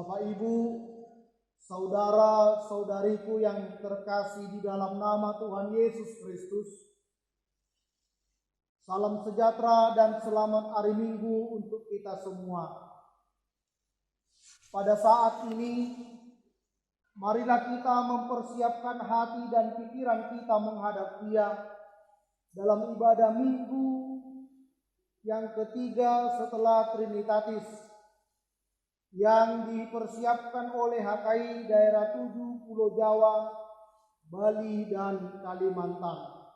Bapak Ibu, saudara-saudariku yang terkasih di dalam nama Tuhan Yesus Kristus, salam sejahtera dan selamat hari Minggu untuk kita semua. Pada saat ini, marilah kita mempersiapkan hati dan pikiran kita menghadap Dia dalam ibadah Minggu yang ketiga setelah Trinitatis yang dipersiapkan oleh HKI Daerah 7 Pulau Jawa, Bali, dan Kalimantan.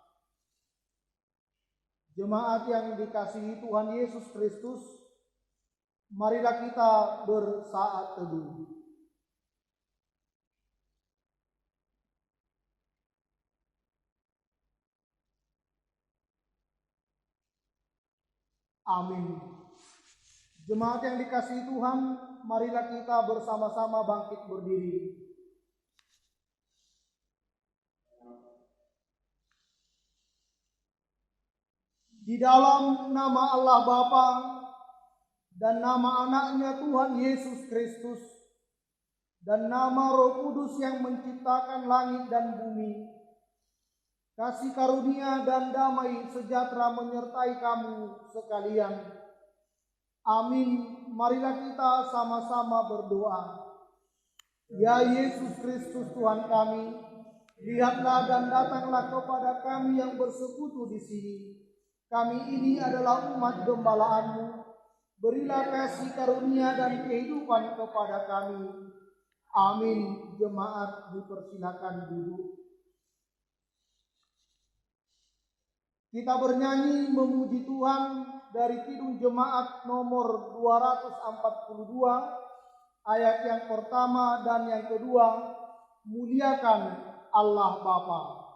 Jemaat yang dikasihi Tuhan Yesus Kristus, marilah kita bersaat teduh. Amin. Jemaat yang dikasihi Tuhan, marilah kita bersama-sama bangkit berdiri. Di dalam nama Allah Bapa dan nama anaknya Tuhan Yesus Kristus dan nama Roh Kudus yang menciptakan langit dan bumi, kasih karunia dan damai sejahtera menyertai kamu sekalian. Amin. Marilah kita sama-sama berdoa. Ya Yesus Kristus Tuhan kami, lihatlah dan datanglah kepada kami yang bersekutu di sini. Kami ini adalah umat gembala-Mu. Berilah kasih karunia dan kehidupan kepada kami. Amin. Jemaat dipersilakan duduk. Kita bernyanyi memuji Tuhan dari Kidung Jemaat nomor 242, ayat yang pertama dan yang kedua, muliakan Allah Bapa.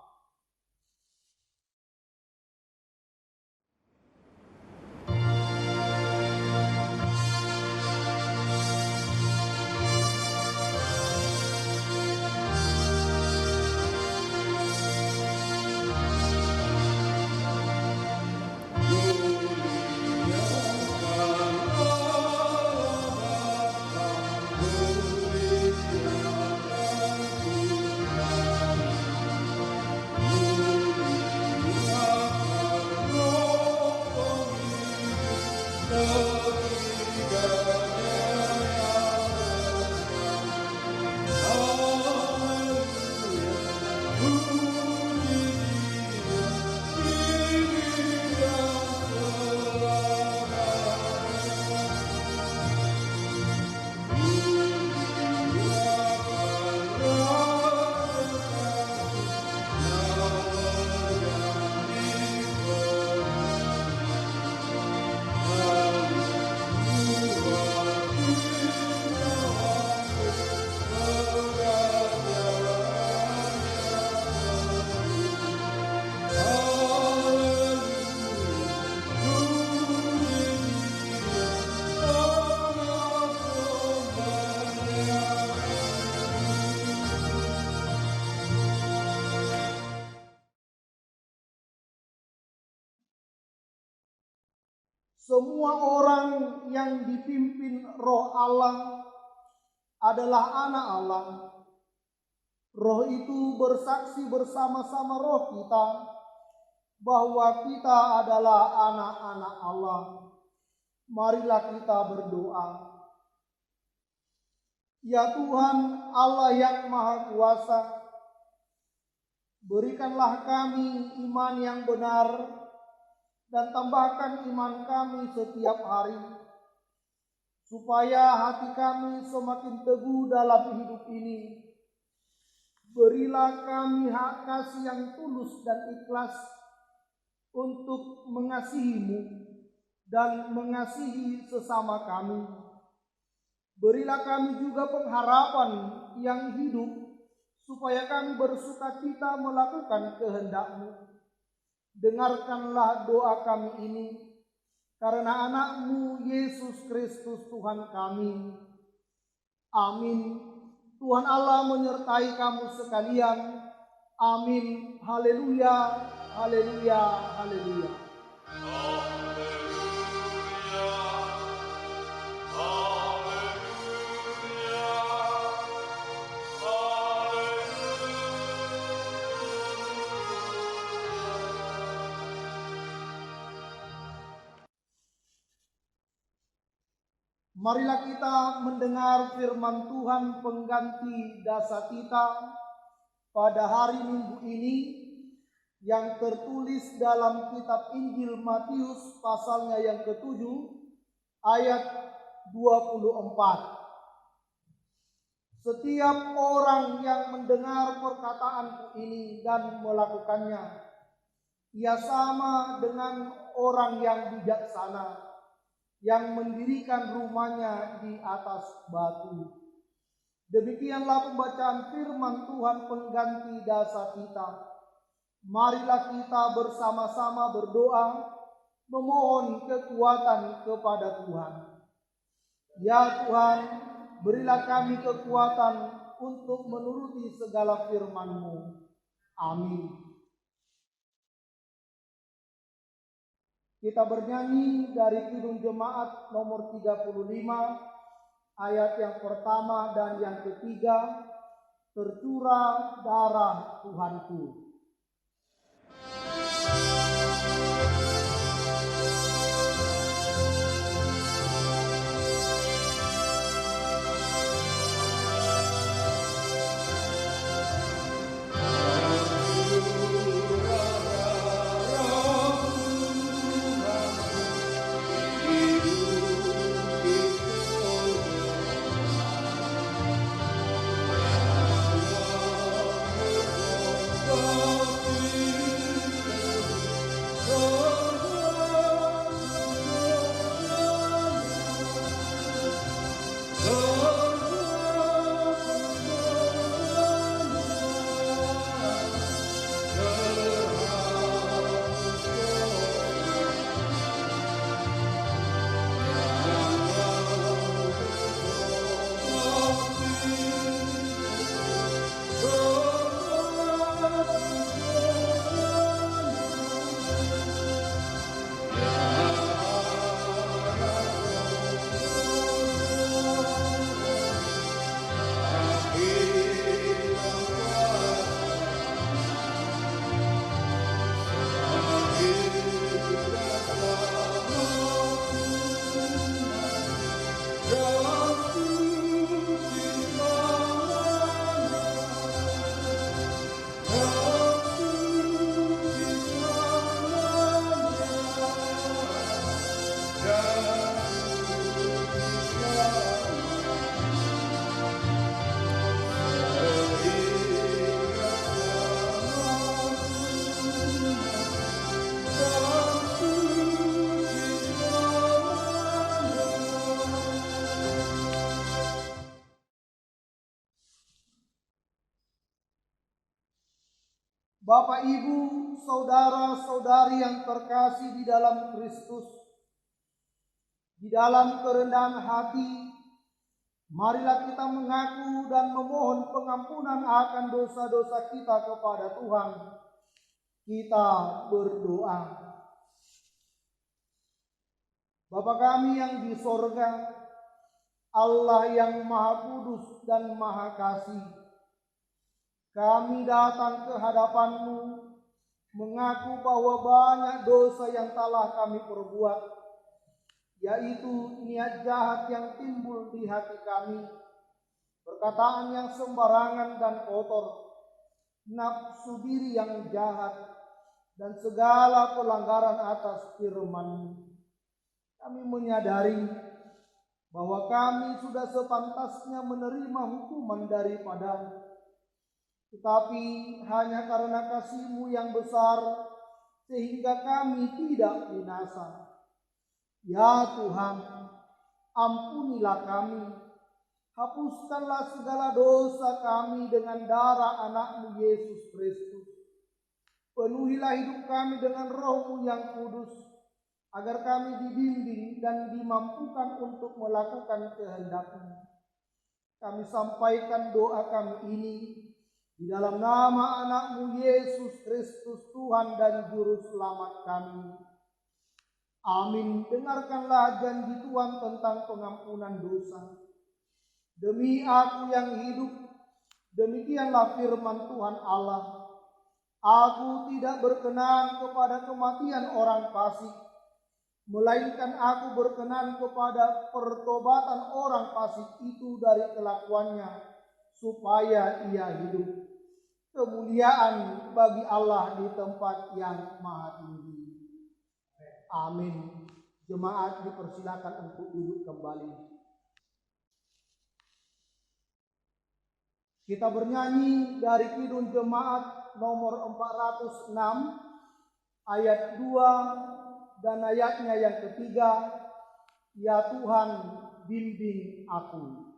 Semua orang yang dipimpin Roh Allah adalah anak Allah. Roh itu bersaksi bersama-sama roh kita bahwa kita adalah anak-anak Allah. Marilah kita berdoa. Ya Tuhan Allah yang Maha Kuasa, Berikanlah kami iman yang benar dan tambahkan iman kami setiap hari, supaya hati kami semakin teguh dalam hidup ini. Berilah kami hak kasih yang tulus dan ikhlas untuk mengasihi-Mu dan mengasihi sesama kami. Berilah kami juga pengharapan yang hidup, supaya kami bersukacita melakukan kehendak-Mu. Dengarkanlah doa kami ini, karena anak-Mu Yesus Kristus Tuhan kami. Amin. Tuhan Allah menyertai kamu sekalian. Amin. Haleluya, haleluya, haleluya. Marilah kita mendengar firman Tuhan pengganti dasa kita pada hari Minggu ini yang tertulis dalam kitab Injil Matius pasalnya yang ke-7 ayat 24. Setiap orang yang mendengar perkataanku ini dan melakukannya, ia sama dengan orang yang bijaksana yang mendirikan rumahnya di atas batu. Demikianlah pembacaan firman Tuhan pengganti dasa kita. Marilah kita bersama-sama berdoa, memohon kekuatan kepada Tuhan. Ya Tuhan, berilah kami kekuatan untuk menuruti segala firman-Mu. Amin. Kita bernyanyi dari Kidung Jemaat nomor 35, ayat yang pertama dan yang ketiga, tercurah darah Tuhanku. Bapak, Ibu, saudara-saudari yang terkasih di dalam Kristus, di dalam kerendahan hati, marilah kita mengaku dan memohon pengampunan akan dosa-dosa kita kepada Tuhan. Kita berdoa. Bapa kami yang di sorga, Allah yang Maha Kudus dan Maha Kasih, kami datang ke hadapan-Mu mengaku bahwa banyak dosa yang telah kami perbuat, yaitu niat jahat yang timbul di hati kami, perkataan yang sembarangan dan kotor, nafsu diri yang jahat, dan segala pelanggaran atas firman-Mu. Kami menyadari bahwa kami sudah sepantasnya menerima hukuman daripada-Mu. Tetapi hanya karena kasih-Mu yang besar, sehingga kami tidak binasa. Ya Tuhan, ampunilah kami. Hapuskanlah segala dosa kami dengan darah anak-Mu Yesus Kristus. Penuhilah hidup kami dengan Roh-Mu yang kudus, agar kami dibimbing dan dimampukan untuk melakukan kehendak-Mu. Kami sampaikan doa kami ini di dalam nama anak-Mu Yesus Kristus, Tuhan dan Juru Selamat kami. Amin. Dengarkanlah janji Tuhan tentang pengampunan dosa. Demi aku yang hidup, demikianlah firman Tuhan Allah. Aku tidak berkenan kepada kematian orang fasik, melainkan aku berkenan kepada pertobatan orang fasik itu dari kelakuannya, supaya ia hidup. Kemuliaan bagi Allah di tempat yang maha tinggi. Amin. Jemaat dipersilakan untuk duduk kembali. Kita bernyanyi dari Kidung Jemaat nomor 406 ayat 2 dan ayatnya yang ketiga. Ya Tuhan, bimbing aku.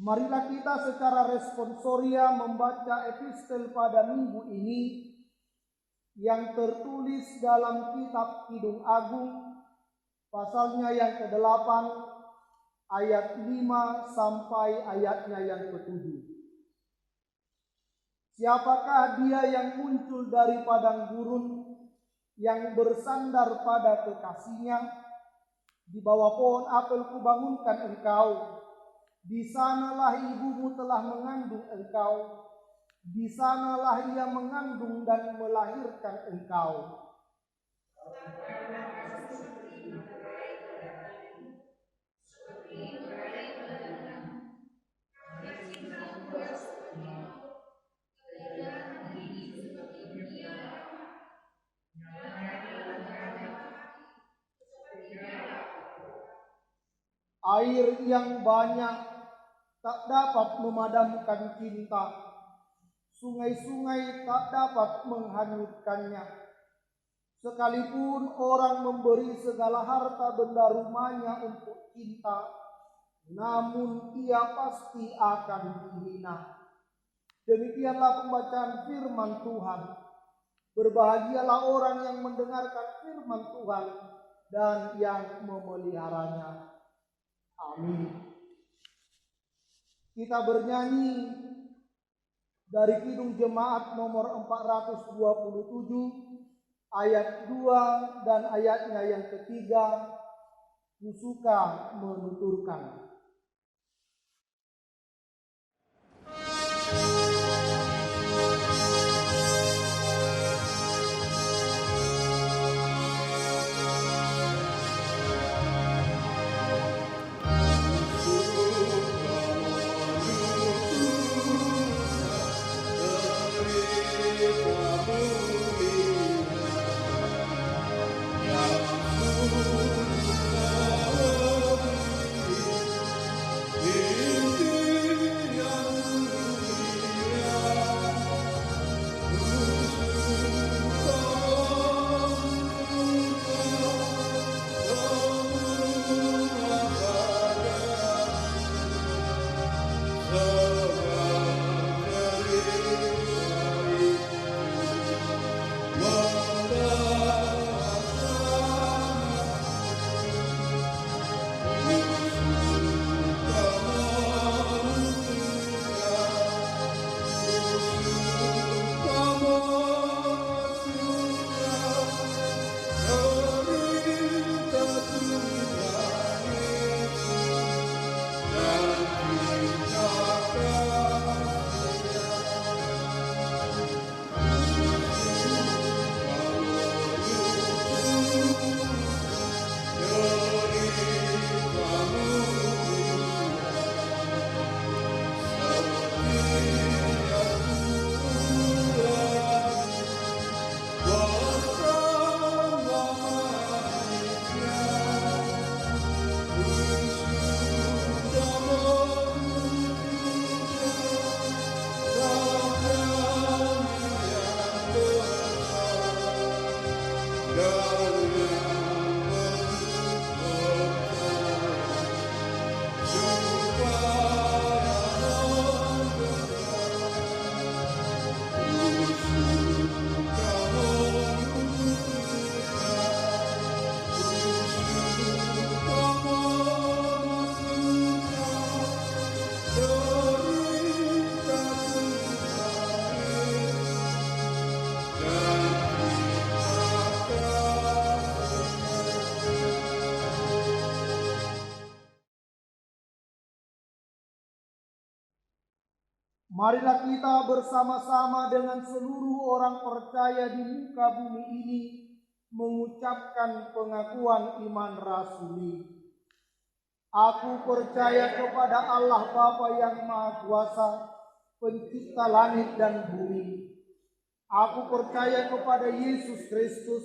Marilah kita secara responsoria membaca epistel pada minggu ini yang tertulis dalam kitab Kidung Agung, pasalnya yang ke-8, ayat 5 sampai ayatnya yang ke-7. Siapakah dia yang muncul dari padang gurun, yang bersandar pada kekasihnya? Di bawah pohon apel kubangunkan engkau. Di sanalah ibumu telah mengandung engkau. Di sanalah ia mengandung dan melahirkan engkau. Air yang banyak tak dapat memadamkan cinta. Sungai-sungai tak dapat menghanyutkannya. Sekalipun orang memberi segala harta benda rumahnya untuk cinta, namun ia pasti akan dihina. Demikianlah pembacaan firman Tuhan. Berbahagialah orang yang mendengarkan firman Tuhan dan yang memeliharanya. Amin. Kita bernyanyi dari Kidung Jemaat nomor 427 ayat 2 dan ayatnya yang ketiga, Kusuka menuturkan. Marilah kita bersama-sama dengan seluruh orang percaya di muka bumi ini mengucapkan pengakuan iman rasuli. Aku percaya kepada Allah Bapa yang Maha Kuasa, pencipta langit dan bumi. Aku percaya kepada Yesus Kristus,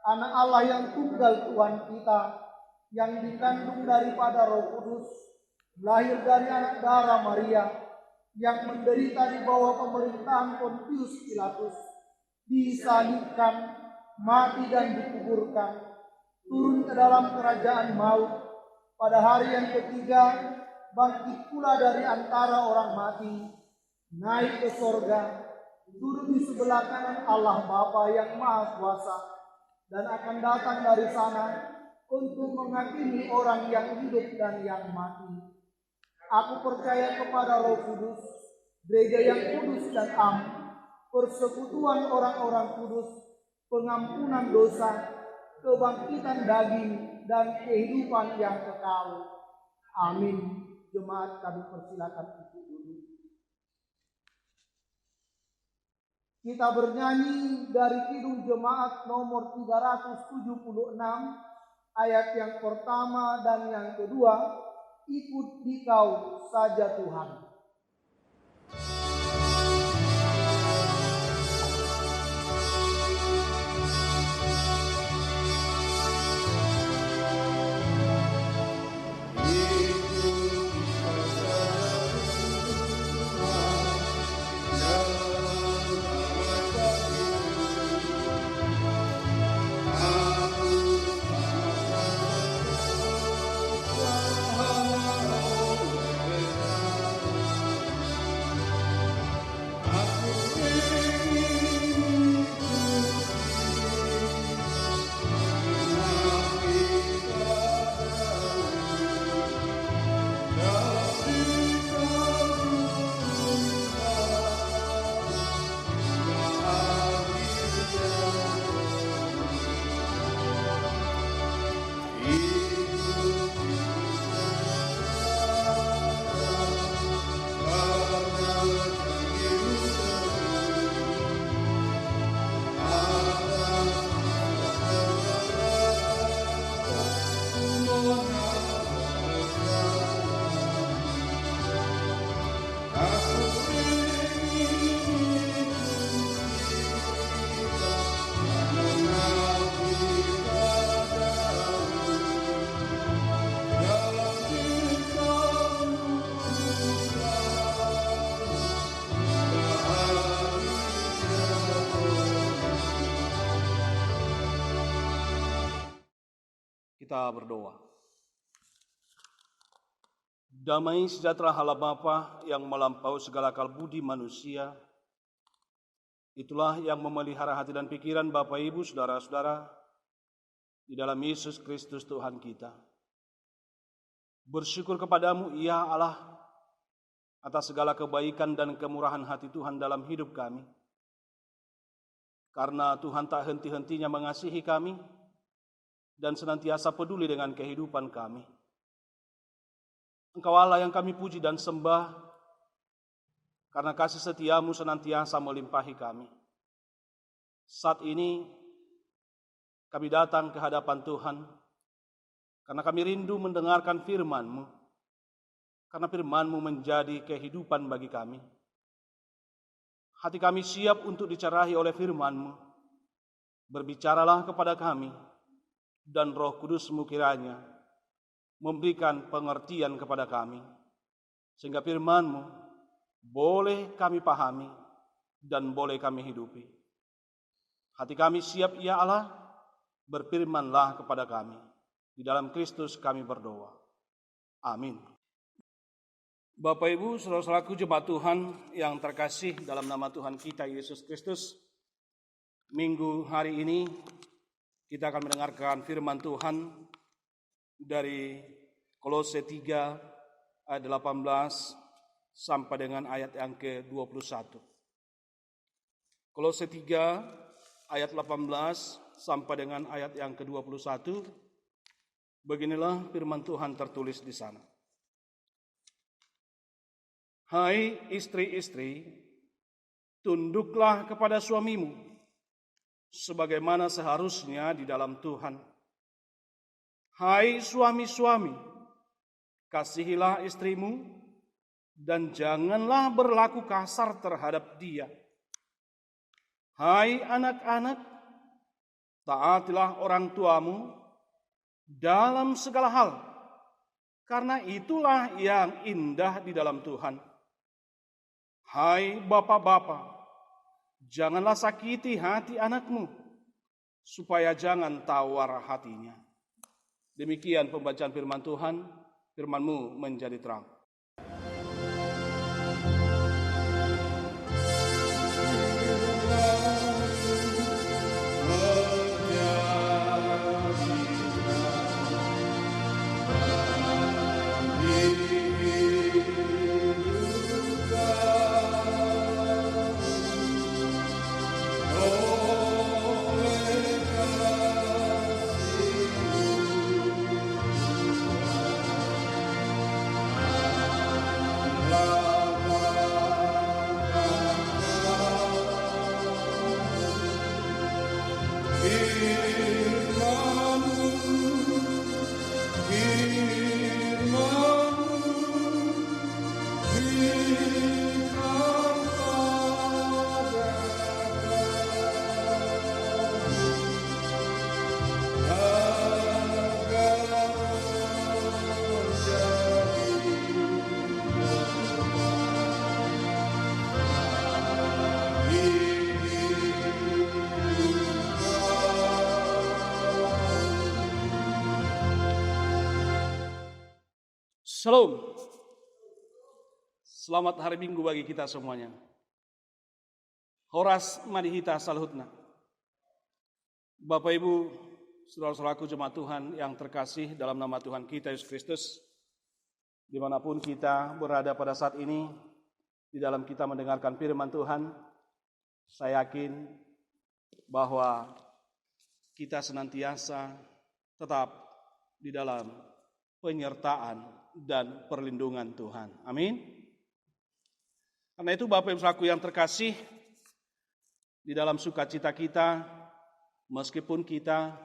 Anak Allah yang tunggal Tuhan kita, yang dikandung daripada Roh Kudus, lahir dari anak darah Maria, yang menderita di bawah pemerintahan Pontius Pilatus, disalibkan, mati dan dikuburkan, turun ke dalam kerajaan maut, pada hari yang ketiga bangkit pula dari antara orang mati, naik ke sorga, duduk di sebelah kanan Allah Bapa yang Maha Kuasa, dan akan datang dari sana untuk menghakimi orang yang hidup dan yang mati. Aku percaya kepada Roh Kudus, gereja yang kudus dan am, persekutuan orang-orang kudus, pengampunan dosa, kebangkitan daging, dan kehidupan yang kekal. Amin. Jemaat, kami persilakan untuk duduk. Kita bernyanyi dari Kidung Jemaat nomor 376, ayat yang pertama dan yang kedua, Ikut Dikau saja Tuhan. Kita berdoa. Damai sejahtera Allah Bapa yang melampaui segala akal budi manusia, itulah yang memelihara hati dan pikiran Bapak Ibu, saudara-saudara, di dalam Yesus Kristus Tuhan kita. Bersyukur kepadamu, ya Allah, atas segala kebaikan dan kemurahan hati Tuhan dalam hidup kami. Karena Tuhan tak henti-hentinya mengasihi kami dan senantiasa peduli dengan kehidupan kami. Engkau Allah yang kami puji dan sembah, karena kasih setiamu senantiasa melimpahi kami. Saat ini kami datang ke hadapan Tuhan, karena kami rindu mendengarkan firman-Mu, karena firman-Mu menjadi kehidupan bagi kami. Hati kami siap untuk dicerahi oleh firman-Mu. Berbicaralah kepada kami, dan Roh Kudus-Mu kiranya memberikan pengertian kepada kami, sehingga firman-Mu boleh kami pahami dan boleh kami hidupi. Hati kami siap, ya Allah, berfirmanlah kepada kami. Di dalam Kristus kami berdoa. Amin. Bapak Ibu, saudara-saudaraku jemaat Tuhan yang terkasih dalam nama Tuhan kita Yesus Kristus, minggu hari ini kita akan mendengarkan firman Tuhan dari Kolose 3 ayat 18 sampai dengan ayat yang ke-21. Kolose 3 ayat 18 sampai dengan ayat yang ke-21. Beginilah firman Tuhan tertulis di sana. Hai istri-istri, tunduklah kepada suamimu sebagaimana seharusnya di dalam Tuhan. Hai suami-suami, kasihilah istrimu dan janganlah berlaku kasar terhadap dia. Hai anak-anak, taatilah orang tuamu dalam segala hal, karena itulah yang indah di dalam Tuhan. Hai bapak-bapak, janganlah sakiti hati anakmu, supaya jangan tawar hatinya. Demikian pembacaan firman Tuhan, firman-Mu menjadi terang. Shalom. Selamat hari Minggu bagi kita semuanya. Horas madihita salhutna. Bapak Ibu, saudara-saudaraku jemaat Tuhan yang terkasih dalam nama Tuhan kita Yesus Kristus, dimanapun kita berada pada saat ini, di dalam kita mendengarkan firman Tuhan, saya yakin bahwa kita senantiasa tetap di dalam penyertaan dan perlindungan Tuhan. Amin. Karena itu Bapak Ibu saudaraku yang terkasih, di dalam sukacita kita, meskipun kita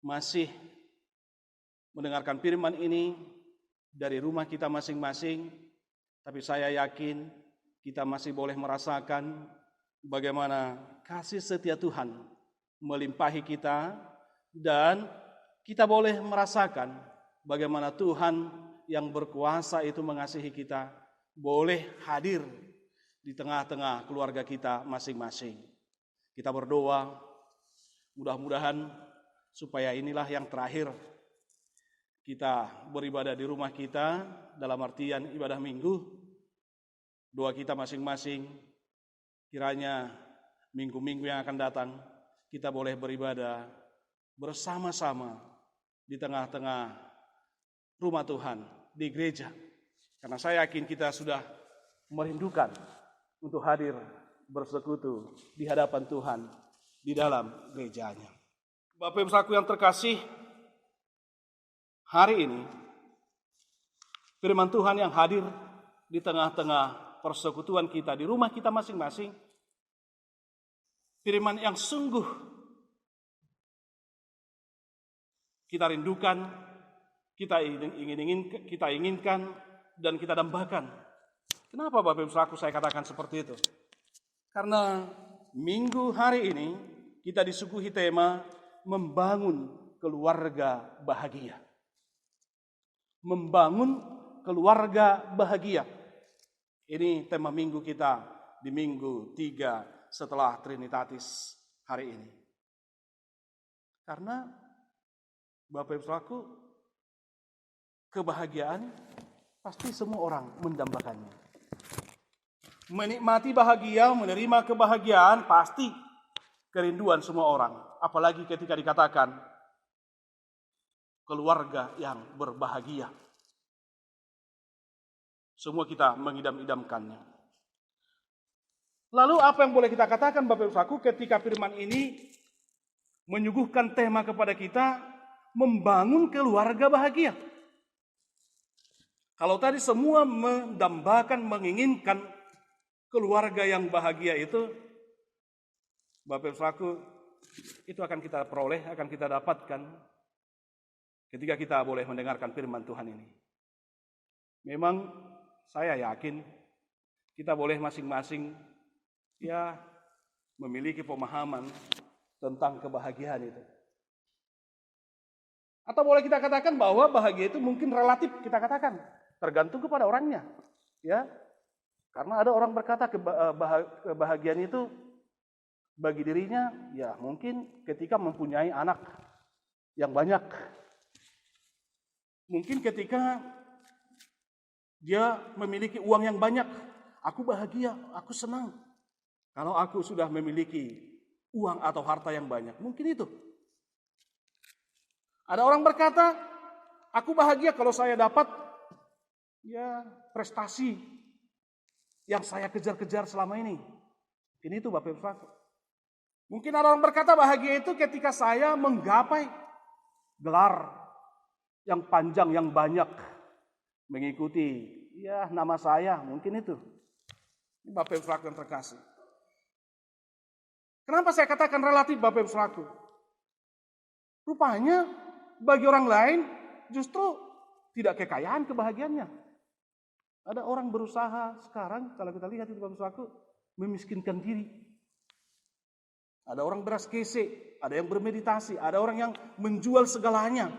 masih mendengarkan firman ini dari rumah kita masing-masing, tapi saya yakin kita masih boleh merasakan bagaimana kasih setia Tuhan melimpahi kita, dan kita boleh merasakan bagaimana Tuhan yang berkuasa itu mengasihi kita, boleh hadir di tengah-tengah keluarga kita masing-masing. Kita berdoa, mudah-mudahan supaya inilah yang terakhir kita beribadah di rumah kita dalam artian ibadah minggu, doa kita masing-masing, kiranya minggu-minggu yang akan datang kita boleh beribadah bersama-sama di tengah-tengah rumah Tuhan, di gereja. Karena saya yakin kita sudah merindukan untuk hadir bersekutu di hadapan Tuhan di dalam gerejanya. Bapak Ibu Saudaraku yang terkasih, hari ini firman Tuhan yang hadir di tengah-tengah persekutuan kita di rumah kita masing-masing, firman yang sungguh kita rindukan, kita inginkan dan kita dambakan. Kenapa Bapak Ibu Saudaraku saya katakan seperti itu? Karena minggu hari ini kita disuguhi tema membangun keluarga bahagia. Membangun keluarga bahagia. Ini tema minggu kita di minggu 3 setelah Trinitatis hari ini. Karena Bapak Ibu Saudaraku, kebahagiaan pasti semua orang mendambakannya. Menikmati bahagia, menerima kebahagiaan pasti kerinduan semua orang. Apalagi ketika dikatakan keluarga yang berbahagia. Semua kita mengidam-idamkannya. Lalu apa yang boleh kita katakan Bapak Ibu Saudaraku ketika firman ini menyuguhkan tema kepada kita membangun keluarga bahagia. Kalau tadi semua mendambakan, menginginkan keluarga yang bahagia itu, Bapak Ibu Saudaraku, itu akan kita peroleh, akan kita dapatkan ketika kita boleh mendengarkan firman Tuhan ini. Memang saya yakin kita boleh masing-masing memiliki pemahaman tentang kebahagiaan itu. Atau boleh kita katakan bahwa bahagia itu mungkin relatif kita katakan, tergantung kepada orangnya. Ya, karena ada orang berkata kebahagiaan itu bagi dirinya ya mungkin ketika mempunyai anak yang banyak. Mungkin ketika dia memiliki uang yang banyak, aku bahagia, aku senang. Kalau aku sudah memiliki uang atau harta yang banyak, mungkin itu. Ada orang berkata, aku bahagia kalau saya dapat prestasi yang saya kejar-kejar selama ini. Ini itu Bapak Ibu Saudara. Mungkin ada orang berkata bahagia itu ketika saya menggapai gelar yang panjang, yang banyak. Mengikuti nama saya, mungkin itu. Ini Bapak Ibu Saudara yang terkasih. Kenapa saya katakan relatif Bapak Ibu Saudara? Rupanya bagi orang lain justru tidak kekayaan kebahagiaannya. Ada orang berusaha sekarang, kalau kita lihat itu Bapak Ibu Saudara, memiskinkan diri. Ada orang beraskese, ada yang bermeditasi, ada orang yang menjual segalanya.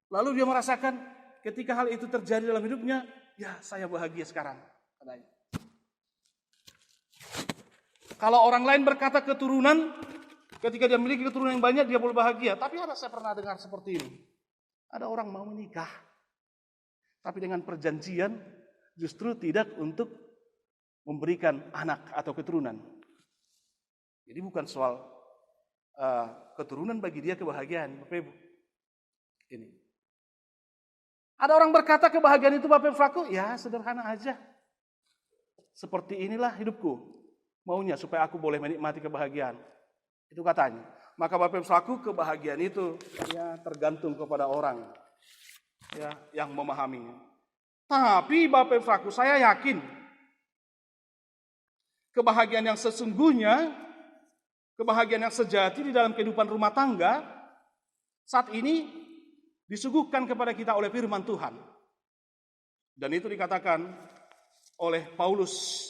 Lalu dia merasakan ketika hal itu terjadi dalam hidupnya, saya bahagia sekarang. Katanya. Kalau orang lain berkata keturunan, ketika dia memiliki keturunan yang banyak, dia boleh bahagia. Tapi saya pernah dengar seperti ini. Ada orang mau menikah, tapi dengan perjanjian justru tidak untuk memberikan anak atau keturunan. Jadi bukan soal keturunan bagi dia kebahagiaan. Bapak Ibu. Ini. Ada orang berkata kebahagiaan itu Bapak Ibu Saudaraku, sederhana aja. Seperti inilah hidupku. Maunya supaya aku boleh menikmati kebahagiaan. Itu katanya. Maka Bapak Ibu Saudaraku, kebahagiaan itu tergantung kepada orang yang memahaminya. Tapi Bapak Ibu Saudaraku, saya yakin kebahagiaan yang sesungguhnya, kebahagiaan yang sejati di dalam kehidupan rumah tangga saat ini disuguhkan kepada kita oleh firman Tuhan. Dan itu dikatakan oleh Paulus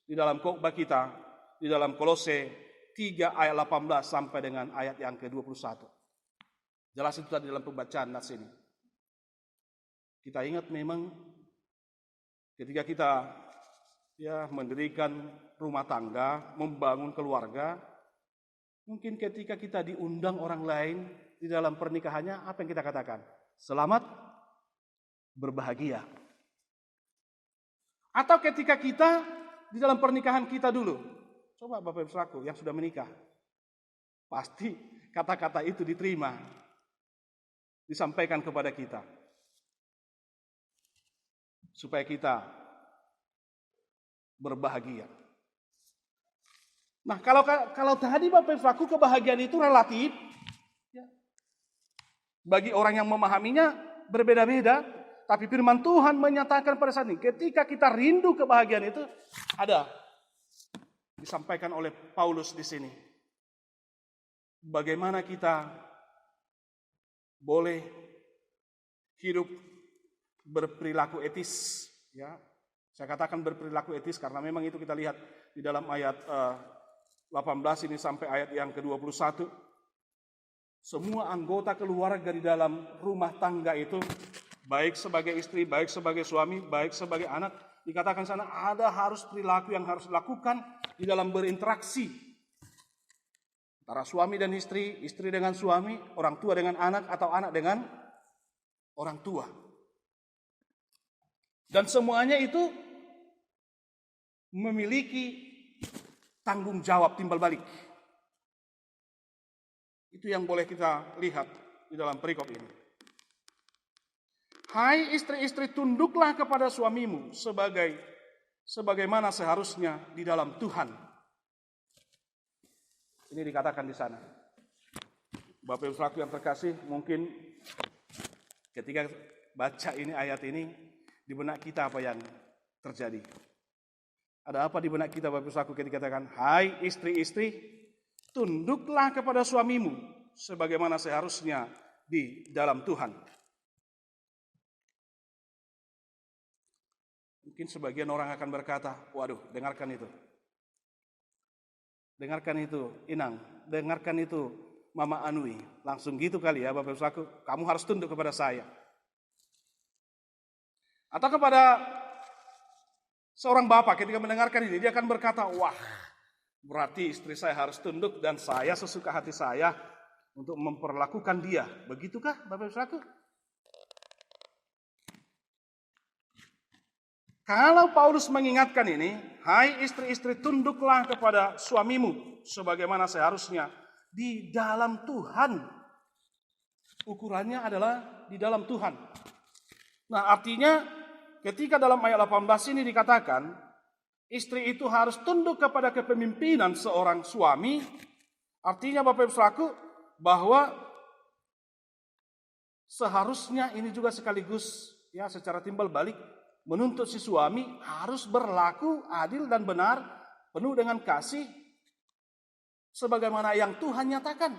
di dalam khotbah kita di dalam Kolose 3 ayat 18 sampai dengan ayat yang ke-21. Jelas itu tadi dalam pembacaan nas ini. Kita ingat memang ketika kita mendirikan rumah tangga, membangun keluarga, mungkin ketika kita diundang orang lain di dalam pernikahannya, apa yang kita katakan? selamat berbahagia. Atau ketika kita di dalam pernikahan kita dulu, coba Bapak Ibu Saudaraku yang sudah menikah, pasti kata-kata itu diterima, disampaikan kepada kita, supaya kita berbahagia. Nah, kalau tadi Bapak Ibu Saudaraku kebahagiaan itu relatif, ya, bagi orang yang memahaminya berbeda-beda. Tapi firman Tuhan menyatakan pada saat ini, ketika kita rindu kebahagiaan itu, ada disampaikan oleh Paulus di sini. Bagaimana kita boleh hidup berperilaku etis, ya. Saya katakan berperilaku etis karena memang itu kita lihat di dalam ayat 18 ini sampai ayat yang ke-21. Semua anggota keluarga di dalam rumah tangga itu, baik sebagai istri, baik sebagai suami, baik sebagai anak, dikatakan sana ada harus perilaku yang harus dilakukan di dalam berinteraksi antara suami dan istri, istri dengan suami, orang tua dengan anak, atau anak dengan orang tua. Dan semuanya itu memiliki tanggung jawab timbal balik. Itu yang boleh kita lihat di dalam perikop ini. Hai istri-istri, tunduklah kepada suamimu sebagaimana seharusnya di dalam Tuhan. Ini dikatakan di sana. Bapak Ibu Saudaraku yang terkasih, mungkin ketika baca ini ayat ini, di benak kita apa yang terjadi? Ada apa di benak kita Bapak Ibu Saudaraku ketika dikatakan, hai istri-istri, tunduklah kepada suamimu sebagaimana seharusnya di dalam Tuhan. Mungkin sebagian orang akan berkata, waduh, dengarkan itu. Dengarkan itu, Inang. Dengarkan itu, Mama Anui. Langsung gitu kali ya, Bapak Ibu Saudaraku. Kamu harus tunduk kepada saya. Atau kepada seorang bapak ketika mendengarkan ini, dia akan berkata, wah, berarti istri saya harus tunduk dan saya sesuka hati saya untuk memperlakukan dia. Begitukah, Bapak Ibu Saudaraku? Kalau Paulus mengingatkan ini, hai istri-istri, tunduklah kepada suamimu sebagaimana seharusnya di dalam Tuhan. Ukurannya adalah di dalam Tuhan. Nah, artinya ketika dalam ayat 18 ini dikatakan istri itu harus tunduk kepada kepemimpinan seorang suami, artinya Bapak Ibu Saudaraku bahwa seharusnya ini juga sekaligus ya secara timbal balik menuntut si suami harus berlaku adil dan benar, penuh dengan kasih, sebagaimana yang Tuhan nyatakan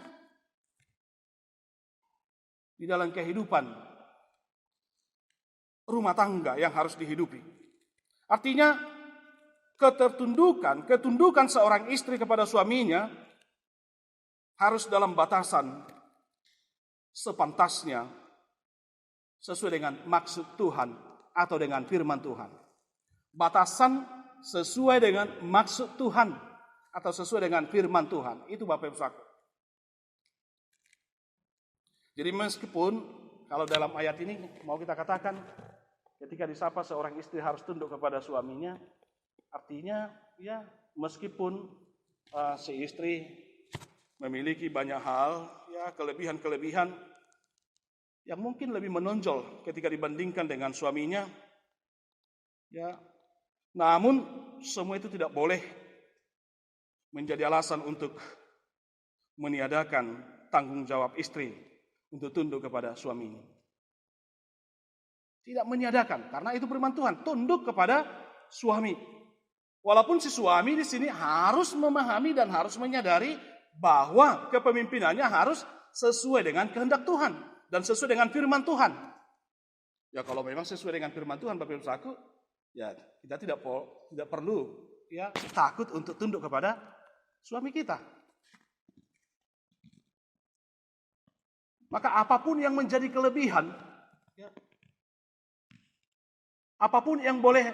di dalam kehidupan rumah tangga yang harus dihidupi. Artinya ketundukan seorang istri kepada suaminya harus dalam batasan sepantasnya sesuai dengan maksud Tuhan atau dengan firman Tuhan. Batasan sesuai dengan maksud Tuhan atau sesuai dengan firman Tuhan. Itu Bapak Ibu Saudaraku. Jadi meskipun kalau dalam ayat ini mau kita katakan ketika disapa seorang istri harus tunduk kepada suaminya, artinya ya meskipun si istri memiliki banyak hal, ya kelebihan-kelebihan yang mungkin lebih menonjol ketika dibandingkan dengan suaminya, ya, namun semua itu tidak boleh menjadi alasan untuk meniadakan tanggung jawab istri untuk tunduk kepada suaminya. Tidak meniadakan, karena itu firman Tuhan, tunduk kepada suami. Walaupun si suami di sini harus memahami dan harus menyadari bahwa kepemimpinannya harus sesuai dengan kehendak Tuhan dan sesuai dengan firman Tuhan. Ya kalau memang sesuai dengan firman Tuhan, Bapak Ibu Saudaraku, ya kita tidak perlu ya takut untuk tunduk kepada suami kita. Maka apapun yang menjadi kelebihan, ya, apapun yang boleh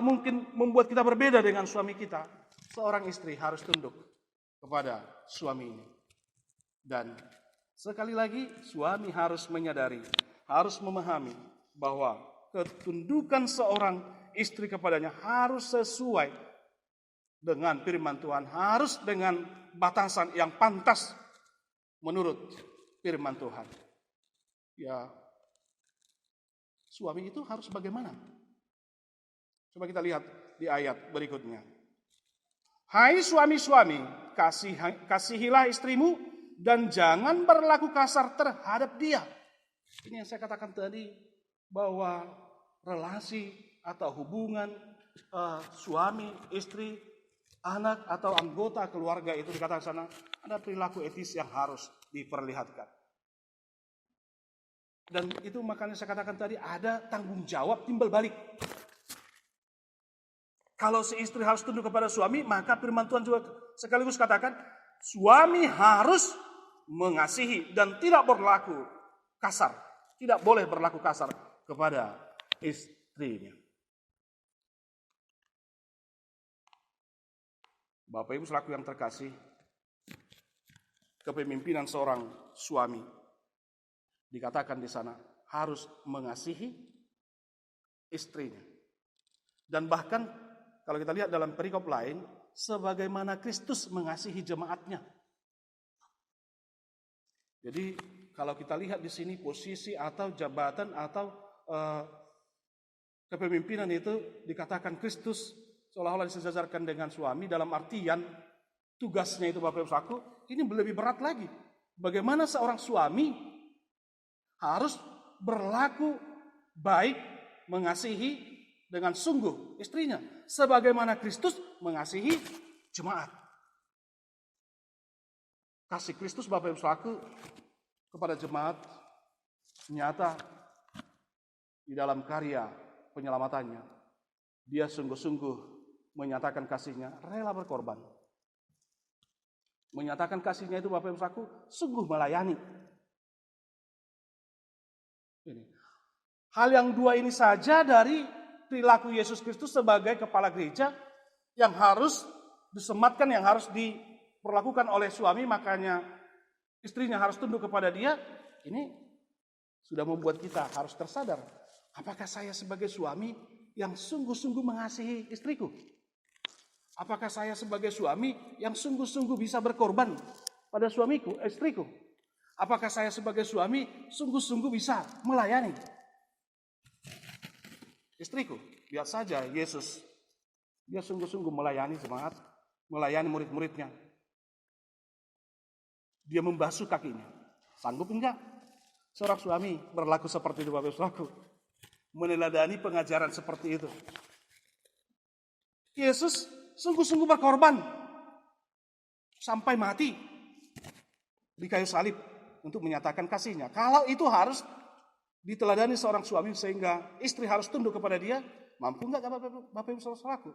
mungkin membuat kita berbeda dengan suami kita, seorang istri harus tunduk kepada suaminya. Dan sekali lagi, suami harus menyadari harus memahami bahwa ketundukan seorang istri kepadanya harus sesuai dengan firman Tuhan, harus dengan batasan yang pantas menurut firman Tuhan. Ya, suami itu harus bagaimana? Coba kita lihat di ayat berikutnya. Hai suami-suami, kasihilah istrimu dan jangan berlaku kasar terhadap dia. Ini yang saya katakan tadi, bahwa relasi atau hubungan suami, istri, anak atau anggota keluarga itu dikatakan sana ada perilaku etis yang harus diperlihatkan. Dan itu makanya saya katakan tadi ada tanggung jawab timbal balik. Kalau si istri harus tunduk kepada suami, maka firman Tuhan juga sekaligus katakan suami harus mengasihi dan tidak berlaku kasar. Tidak boleh berlaku kasar kepada istrinya. Bapak Ibu selaku yang terkasih, kepemimpinan seorang suami dikatakan di sana harus mengasihi istrinya. Dan bahkan kalau kita lihat dalam perikop lain, sebagaimana Kristus mengasihi jemaatnya. Jadi kalau kita lihat di sini posisi atau jabatan atau kepemimpinan itu dikatakan Kristus seolah-olah disejajarkan dengan suami, dalam artian tugasnya itu Bapak Ibu saudaraku, ini lebih berat lagi. Bagaimana seorang suami harus berlaku baik, mengasihi dengan sungguh istrinya, sebagaimana Kristus mengasihi jemaat. Kasih Kristus Bapak Ibu saudaraku kepada jemaat nyata di dalam karya penyelamatannya. Dia sungguh-sungguh menyatakan kasihnya, rela berkorban. Menyatakan kasihnya itu Bapak Ibu saudaraku sungguh melayani. Ini. Hal yang dua ini saja dari perilaku Yesus Kristus sebagai kepala gereja yang harus disematkan, yang harus diperlakukan oleh suami, makanya istrinya harus tunduk kepada dia. Ini sudah membuat kita harus tersadar, apakah saya sebagai suami yang sungguh-sungguh mengasihi istriku? Apakah saya sebagai suami yang sungguh-sungguh bisa berkorban pada suamiku, istriku? Apakah saya sebagai suami sungguh-sungguh bisa melayani istriku? Lihat saja Yesus, dia sungguh-sungguh melayani jemaat, melayani murid-muridnya. Dia membasuh kakinya. Sanggup enggak seorang suami berlaku seperti itu Bapak Saudaraku? Meneladani pengajaran seperti itu. Yesus sungguh-sungguh berkorban sampai mati di kayu salib untuk menyatakan kasihnya. Kalau itu harus diteladani seorang suami sehingga istri harus tunduk kepada dia, mampu enggak Bapak Ibu saudaraku?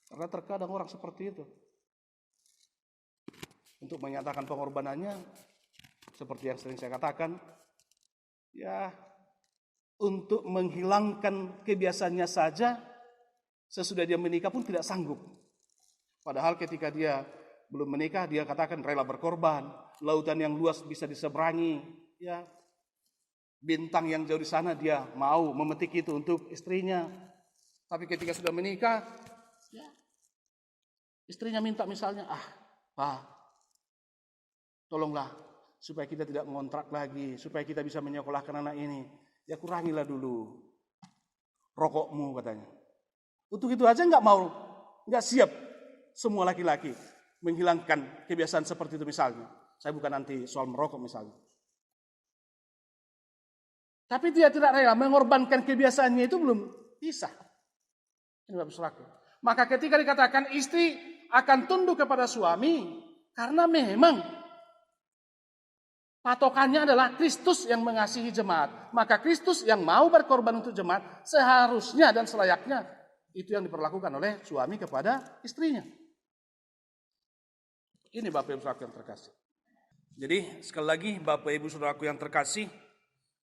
Karena terkadang orang seperti itu untuk menyatakan pengorbanannya seperti yang sering saya katakan, ya untuk menghilangkan kebiasaannya saja sesudah dia menikah pun tidak sanggup. Padahal ketika dia belum menikah dia katakan rela berkorban, lautan yang luas bisa diseberangi. Ya, bintang yang jauh di sana dia mau memetik itu untuk istrinya. Tapi ketika sudah menikah, ya, istrinya minta misalnya, Pak, tolonglah supaya kita tidak ngontrak lagi, supaya kita bisa menyekolahkan anak ini. Ya kurangilah dulu rokokmu katanya. Untuk itu aja nggak mau, nggak siap semua laki-laki menghilangkan kebiasaan seperti itu misalnya. Saya bukan anti soal merokok misalnya. Tapi dia tidak rela mengorbankan kebiasaannya itu belum bisa. Ini Bapak Saudaraku. Maka ketika dikatakan istri akan tunduk kepada suami karena memang patokannya adalah Kristus yang mengasihi jemaat. Maka Kristus yang mau berkorban untuk jemaat seharusnya dan selayaknya itu yang diperlakukan oleh suami kepada istrinya. Ini Bapak Ibu Saudaraku yang terkasih. Jadi sekali lagi Bapak Ibu Saudaraku yang terkasih,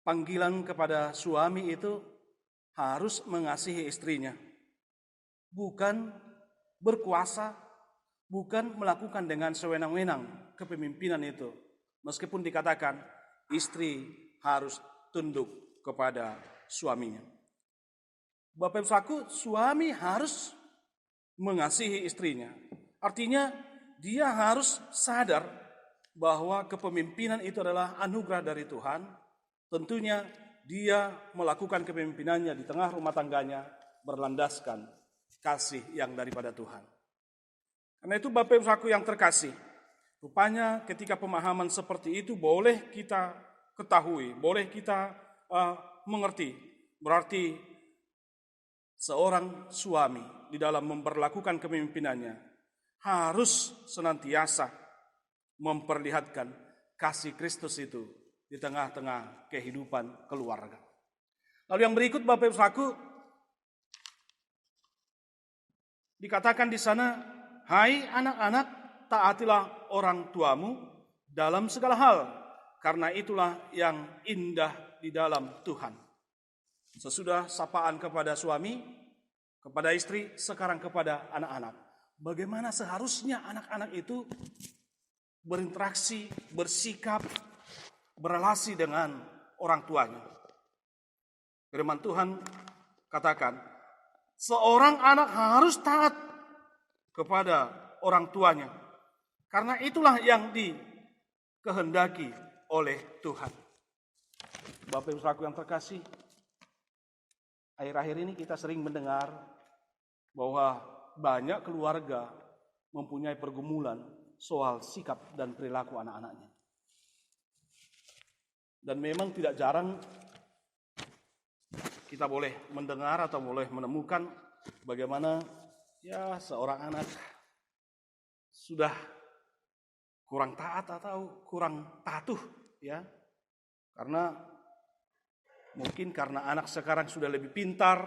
panggilan kepada suami itu harus mengasihi istrinya. Bukan berkuasa, bukan melakukan dengan sewenang-wenang kepemimpinan itu. Meskipun dikatakan istri harus tunduk kepada suaminya. Bapak Ibu Saudaraku, suami harus mengasihi istrinya. Artinya dia harus sadar bahwa kepemimpinan itu adalah anugerah dari Tuhan. Tentunya dia melakukan kepemimpinannya di tengah rumah tangganya berlandaskan kasih yang daripada Tuhan. Karena itu Bapak Ibu Saudaraku yang terkasih, rupanya ketika pemahaman seperti itu boleh kita ketahui, boleh kita mengerti. Berarti seorang suami di dalam memperlakukan kepemimpinannya harus senantiasa memperlihatkan kasih Kristus itu di tengah-tengah kehidupan keluarga. Lalu yang berikut Bapak Ibu Saudaraku, dikatakan di sana, hai anak-anak, taatilah orang tuamu dalam segala hal, karena itulah yang indah di dalam Tuhan. Sesudah sapaan kepada suami, kepada istri, sekarang kepada anak-anak. Bagaimana seharusnya anak-anak itu berinteraksi, bersikap, berelasi dengan orang tuanya. Firman Tuhan katakan, seorang anak harus taat kepada orang tuanya, karena itulah yang dikehendaki oleh Tuhan. Bapak Ibu Saudaraku yang terkasih, akhir-akhir ini kita sering mendengar bahwa banyak keluarga mempunyai pergumulan soal sikap dan perilaku anak-anaknya. Dan memang tidak jarang kita boleh mendengar atau boleh menemukan bagaimana seorang anak sudah kurang taat atau kurang patuh, karena mungkin karena anak sekarang sudah lebih pintar,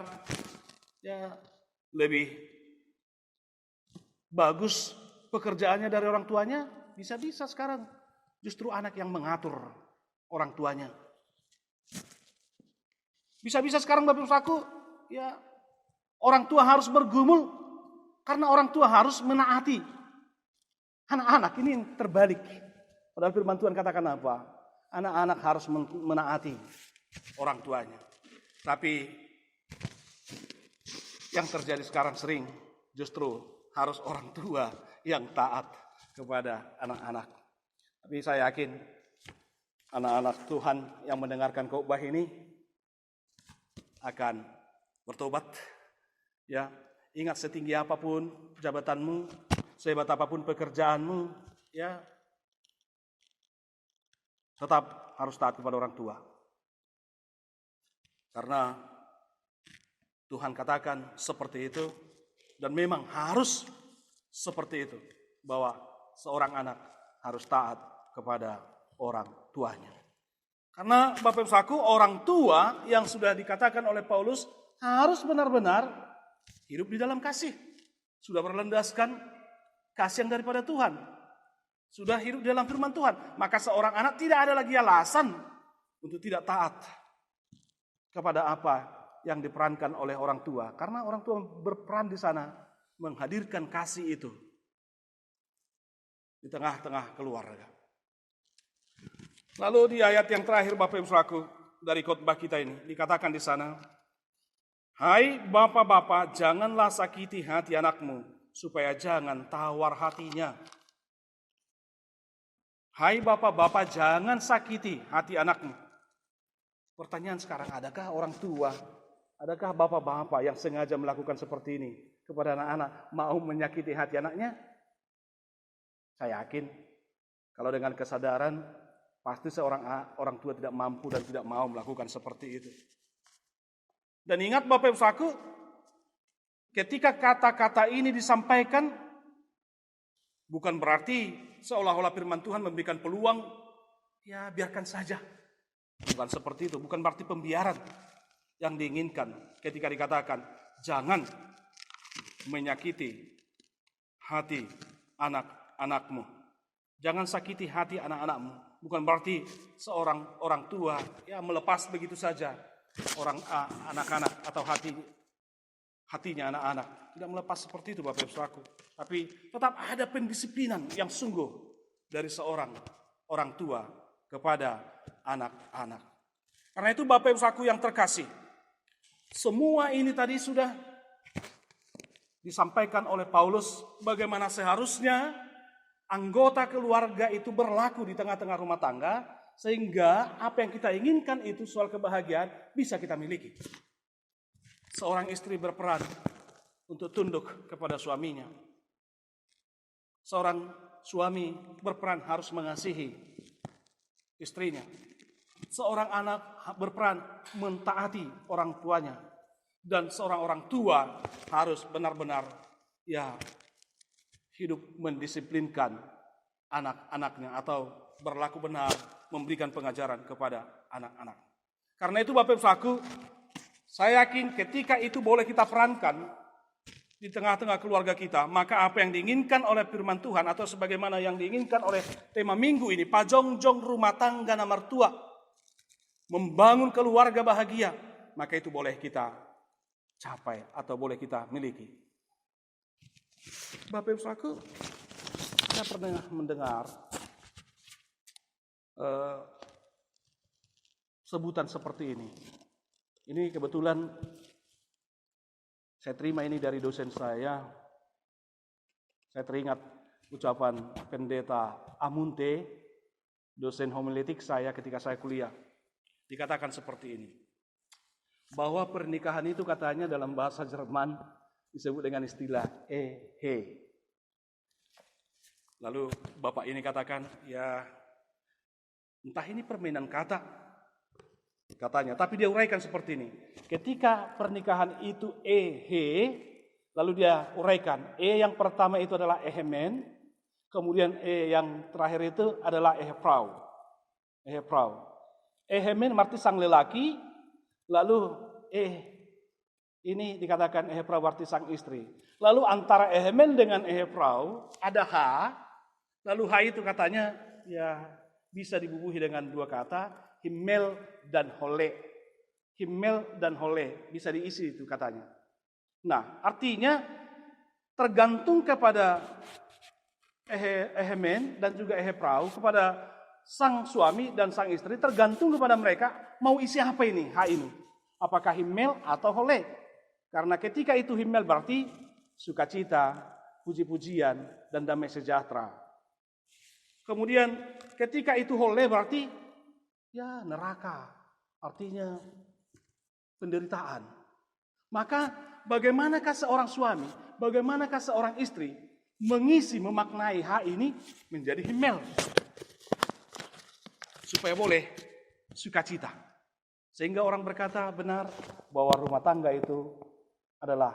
lebih bagus pekerjaannya dari orang tuanya, bisa-bisa sekarang justru anak yang mengatur orang tuanya. Bisa-bisa sekarang Bapak Ibu Saudaraku, orang tua harus bergumul karena orang tua harus menaati. Anak-anak ini yang terbalik. Padahal firman Tuhan katakan apa? Anak-anak harus menaati orang tuanya. Tapi yang terjadi sekarang sering justru harus orang tua yang taat kepada anak-anak. Tapi saya yakin anak-anak Tuhan yang mendengarkan khotbah ini akan bertobat. Ingat, setinggi apapun jabatanmu, sehebat apapun pekerjaanmu, tetap harus taat kepada orang tua. Karena Tuhan katakan seperti itu, dan memang harus seperti itu, bahwa seorang anak harus taat kepada orang tuanya. Karena Bapak Ibu Saudaraku, orang tua yang sudah dikatakan oleh Paulus harus benar-benar hidup di dalam kasih. Sudah berlandaskan kasih yang daripada Tuhan. Sudah hidup dalam firman Tuhan. Maka seorang anak tidak ada lagi alasan untuk tidak taat kepada apa yang diperankan oleh orang tua. Karena orang tua berperan di sana menghadirkan kasih itu di tengah-tengah keluarga. Lalu di ayat yang terakhir Bapak Ibu Saudaraku dari khotbah kita ini dikatakan di sana, hai bapak-bapak, janganlah sakiti hati anakmu supaya jangan tawar hatinya. Hai bapak-bapak, jangan sakiti hati anakmu. Pertanyaan sekarang, adakah orang tua, adakah bapak-bapak yang sengaja melakukan seperti ini kepada anak-anak, mau menyakiti hati anaknya? Saya yakin kalau dengan kesadaran pasti orang tua tidak mampu dan tidak mau melakukan seperti itu. Dan ingat Bapak Ibu Saudaraku, ketika kata-kata ini disampaikan, bukan berarti seolah-olah firman Tuhan memberikan peluang, biarkan saja. Bukan seperti itu, bukan berarti pembiaran yang diinginkan ketika dikatakan, jangan menyakiti hati anak-anakmu. Jangan sakiti hati anak-anakmu. Bukan berarti seorang orang tua melepas begitu saja anak-anak atau hatinya anak-anak. Tidak melepas seperti itu Bapak Ibu Saudaraku. Tapi tetap ada pendisiplinan yang sungguh dari seorang orang tua kepada anak-anak. Karena itu Bapak Ibu Saudaraku yang terkasih, semua ini tadi sudah disampaikan oleh Paulus bagaimana seharusnya anggota keluarga itu berlaku di tengah-tengah rumah tangga, sehingga apa yang kita inginkan itu soal kebahagiaan bisa kita miliki. Seorang istri berperan untuk tunduk kepada suaminya. Seorang suami berperan harus mengasihi istrinya. Seorang anak berperan mentaati orang tuanya. Dan seorang orang tua harus benar-benar hidup mendisiplinkan anak-anaknya atau berlaku benar, memberikan pengajaran kepada anak-anak. Karena itu Bapak Ibu Saudaraku, saya yakin ketika itu boleh kita perankan di tengah-tengah keluarga kita, maka apa yang diinginkan oleh firman Tuhan atau sebagaimana yang diinginkan oleh tema minggu ini, pajongjong rumah tangga na mertua, membangun keluarga bahagia, maka itu boleh kita capai atau boleh kita miliki. Bapak Ibu Saudaraku, saya pernah mendengar sebutan seperti ini. Ini kebetulan saya terima ini dari dosen saya. Saya teringat ucapan Pendeta Amunte, dosen homiletik saya ketika saya kuliah. Dikatakan seperti ini, bahwa pernikahan itu katanya dalam bahasa Jerman disebut dengan istilah Ehe. Lalu Bapak ini katakan, ya entah ini permainan kata, katanya. Tapi dia uraikan seperti ini. Ketika pernikahan itu Ehe, lalu dia uraikan. Yang pertama itu adalah Ehemen, kemudian yang terakhir itu adalah Ehefrau. Ehefrau. Ehemen arti sang lelaki, lalu ini dikatakan Ehefrau arti sang istri. Lalu antara Ehemen dengan Ehefrau ada H, lalu H itu katanya ya bisa dibubuhi dengan dua kata, Himmel dan Hole. Himmel dan Hole bisa diisi itu katanya. Nah, artinya tergantung kepada Ehemen dan juga Ehefrau, kepada sang suami dan sang istri, tergantung kepada mereka mau isi apa ini, H ini. Apakah Himmel atau Hole? Karena ketika itu Himmel berarti sukacita, puji-pujian, dan damai sejahtera. Kemudian ketika itu Hole berarti ya neraka, artinya penderitaan. Maka bagaimanakah seorang suami, bagaimanakah seorang istri mengisi, memaknai H ini menjadi Himmel? Supaya boleh sukacita. Sehingga orang berkata benar bahwa rumah tangga itu adalah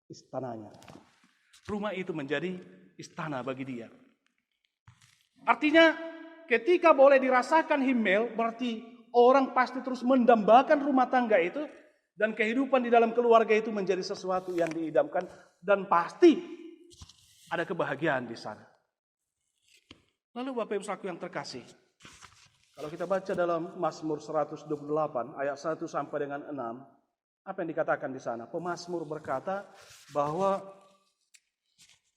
istananya. Rumah itu menjadi istana bagi dia. Artinya ketika boleh dirasakan Himmel, berarti orang pasti terus mendambakan rumah tangga itu, dan kehidupan di dalam keluarga itu menjadi sesuatu yang diidamkan, dan pasti ada kebahagiaan di sana. Lalu Bapak Ibu Saudaraku yang terkasih, kalau kita baca dalam Mazmur 128 ayat 1 sampai dengan 6, apa yang dikatakan di sana? Pemazmur berkata bahwa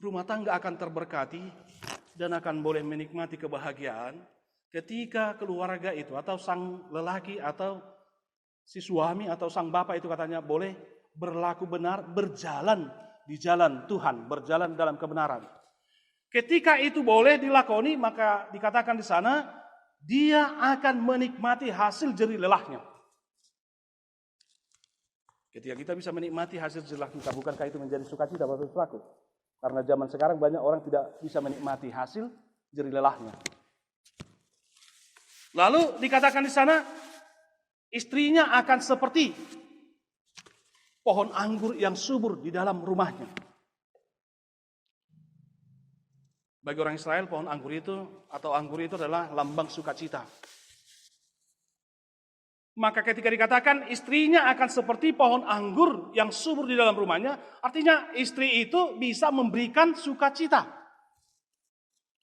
rumah tangga akan terberkati dan akan boleh menikmati kebahagiaan ketika keluarga itu atau sang lelaki atau si suami atau sang bapak itu katanya boleh berlaku benar, berjalan di jalan Tuhan, berjalan dalam kebenaran. Ketika itu boleh dilakoni, maka dikatakan di sana dia akan menikmati hasil jerih lelahnya. Ketika kita bisa menikmati hasil jerih lelah kita, bukankah itu menjadi sukacita Bapak Ibu Saudaraku? Karena zaman sekarang banyak orang tidak bisa menikmati hasil jerih lelahnya. Lalu dikatakan di sana, istrinya akan seperti pohon anggur yang subur di dalam rumahnya. Bagi orang Israel, pohon anggur itu atau anggur itu adalah lambang sukacita. Maka ketika dikatakan istrinya akan seperti pohon anggur yang subur di dalam rumahnya, artinya istri itu bisa memberikan sukacita.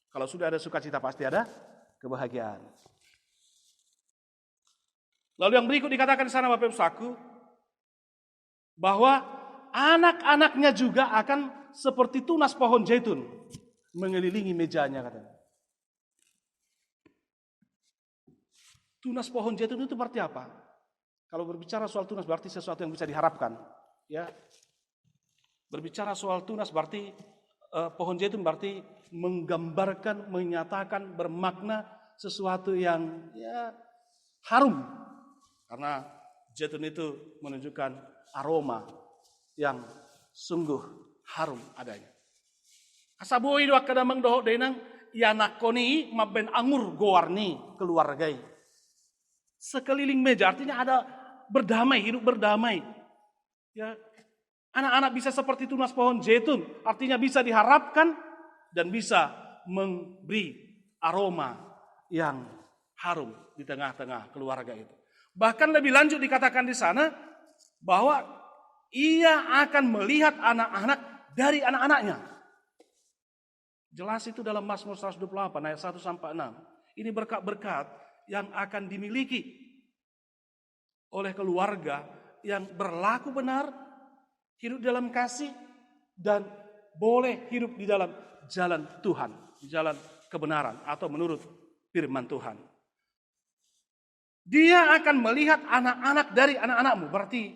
Kalau sudah ada sukacita pasti ada kebahagiaan. Lalu yang berikut dikatakan di sana Bapak Ibu Saudaraku, bahwa anak-anaknya juga akan seperti tunas pohon zaitun mengelilingi mejanya katanya. Tunas pohon zaitun itu berarti apa? Kalau berbicara soal tunas berarti sesuatu yang bisa diharapkan. Ya, berbicara soal tunas berarti pohon zaitun berarti menggambarkan, menyatakan, bermakna sesuatu yang ya harum. Karena zaitun itu menunjukkan aroma yang sungguh harum adanya. Kasaboi doa kadamang doho denang yanakoni maben angur gowarni keluargai. Sekeliling meja artinya ada berdamai, hidup berdamai. Ya, anak-anak bisa seperti tunas pohon zaitun, artinya bisa diharapkan dan bisa memberi aroma yang harum di tengah-tengah keluarga itu. Bahkan lebih lanjut dikatakan di sana bahwa ia akan melihat anak-anak dari anak-anaknya. Jelas itu dalam Mazmur 128 ayat 1 sampai 6. Ini berkat-berkat yang akan dimiliki oleh keluarga yang berlaku benar, hidup dalam kasih, dan boleh hidup di dalam jalan Tuhan, di jalan kebenaran atau menurut firman Tuhan. Dia akan melihat anak-anak dari anak-anakmu. Berarti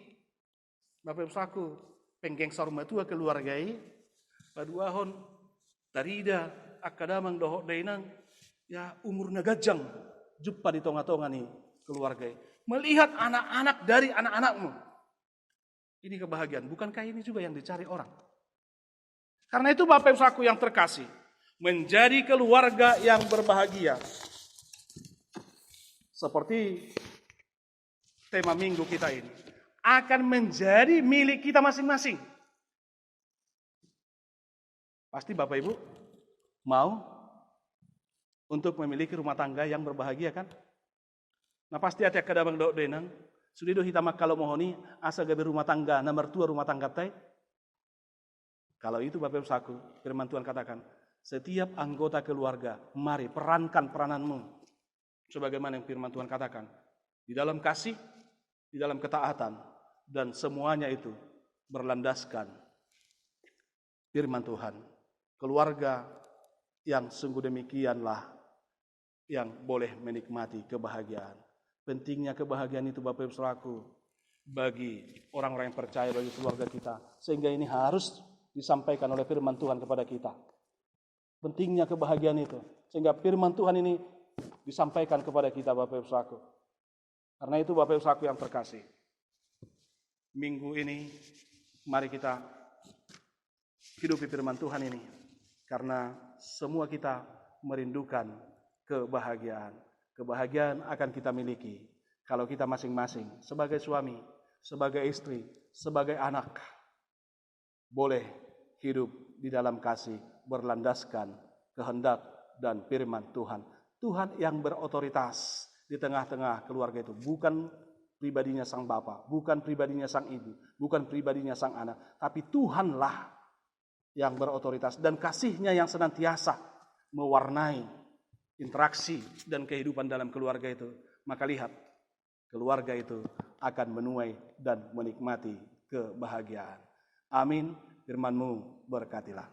Bapak Ibu saku penggeng saruma tua keluargai paduahon tarida akadamang doho dainang ya umurna gajang jumpa di tonga-tonga nih keluargai. Melihat anak-anak dari anak-anakmu. Ini kebahagiaan. Bukankah ini juga yang dicari orang? Karena itu Bapak Ibu saku yang terkasih, menjadi keluarga yang berbahagia. Seperti tema minggu kita ini. Akan menjadi milik kita masing-masing. Pasti Bapak Ibu mau untuk memiliki rumah tangga yang berbahagia kan? Nah pasti hati kadang dok denang. Sudah do hitamak kalau mohoni asa gabe rumah tangga nomor 2 rumah tangga teh. Kalau itu Bapak Ibu saku, firman Tuhan katakan, setiap anggota keluarga, mari perankan perananmu. Sebagaimana yang firman Tuhan katakan, di dalam kasih, di dalam ketaatan, dan semuanya itu berlandaskan firman Tuhan. Keluarga yang sungguh demikianlah yang boleh menikmati kebahagiaan. Pentingnya kebahagiaan itu Bapak Ibu saudaraku bagi orang-orang yang percaya, bagi keluarga kita. Sehingga ini harus disampaikan oleh firman Tuhan kepada kita. Pentingnya kebahagiaan itu. Sehingga firman Tuhan ini disampaikan kepada kita Bapak Ibu saudaraku. Karena itu Bapak Ibu saudaraku yang terkasih. Minggu ini mari kita hidupi firman Tuhan ini. Karena semua kita merindukan kebahagiaan. Kebahagiaan akan kita miliki kalau kita masing-masing sebagai suami, sebagai istri, sebagai anak boleh hidup di dalam kasih berlandaskan kehendak dan firman Tuhan. Tuhan yang berotoritas di tengah-tengah keluarga itu, bukan pribadinya sang bapak, bukan pribadinya sang ibu, bukan pribadinya sang anak, tapi Tuhanlah yang berotoritas dan kasihnya yang senantiasa mewarnai interaksi dan kehidupan dalam keluarga itu. Maka lihat, keluarga itu akan menuai dan menikmati kebahagiaan. Amin. Firman-Mu berkatilah.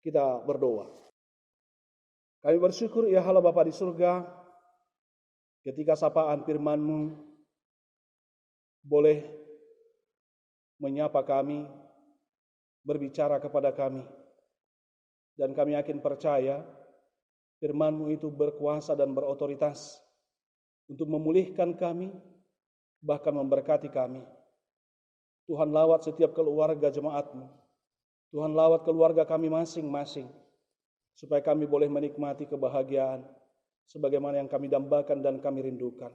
Kita berdoa. Kami bersyukur ya Allah Bapa di surga, ketika sapaan firman-Mu boleh menyapa kami, berbicara kepada kami. Dan kami yakin percaya firman-Mu itu berkuasa dan berotoritas untuk memulihkan kami, bahkan memberkati kami. Tuhan lawat setiap keluarga jemaat-Mu. Tuhan lawat keluarga kami masing-masing, supaya kami boleh menikmati kebahagiaan sebagaimana yang kami dambakan dan kami rindukan.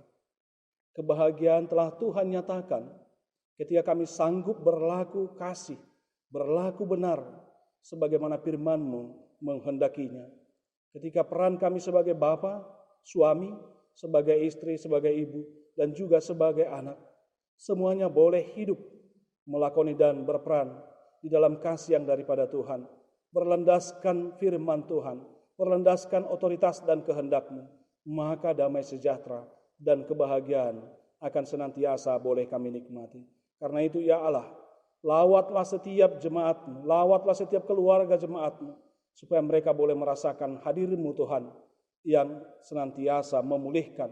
Kebahagiaan telah Tuhan nyatakan ketika kami sanggup berlaku kasih, berlaku benar, sebagaimana firman-Mu menghendakinya. Ketika peran kami sebagai bapa, suami, sebagai istri, sebagai ibu, dan juga sebagai anak, semuanya boleh hidup, melakoni dan berperan di dalam kasih yang daripada Tuhan, berlandaskan firman Tuhan, berlandaskan otoritas dan kehendak-Mu, maka damai sejahtera dan kebahagiaan akan senantiasa boleh kami nikmati. Karena itu ya Allah, lawatlah setiap jemaat-Mu, lawatlah setiap keluarga jemaat-Mu, supaya mereka boleh merasakan hadir-Mu Tuhan, yang senantiasa memulihkan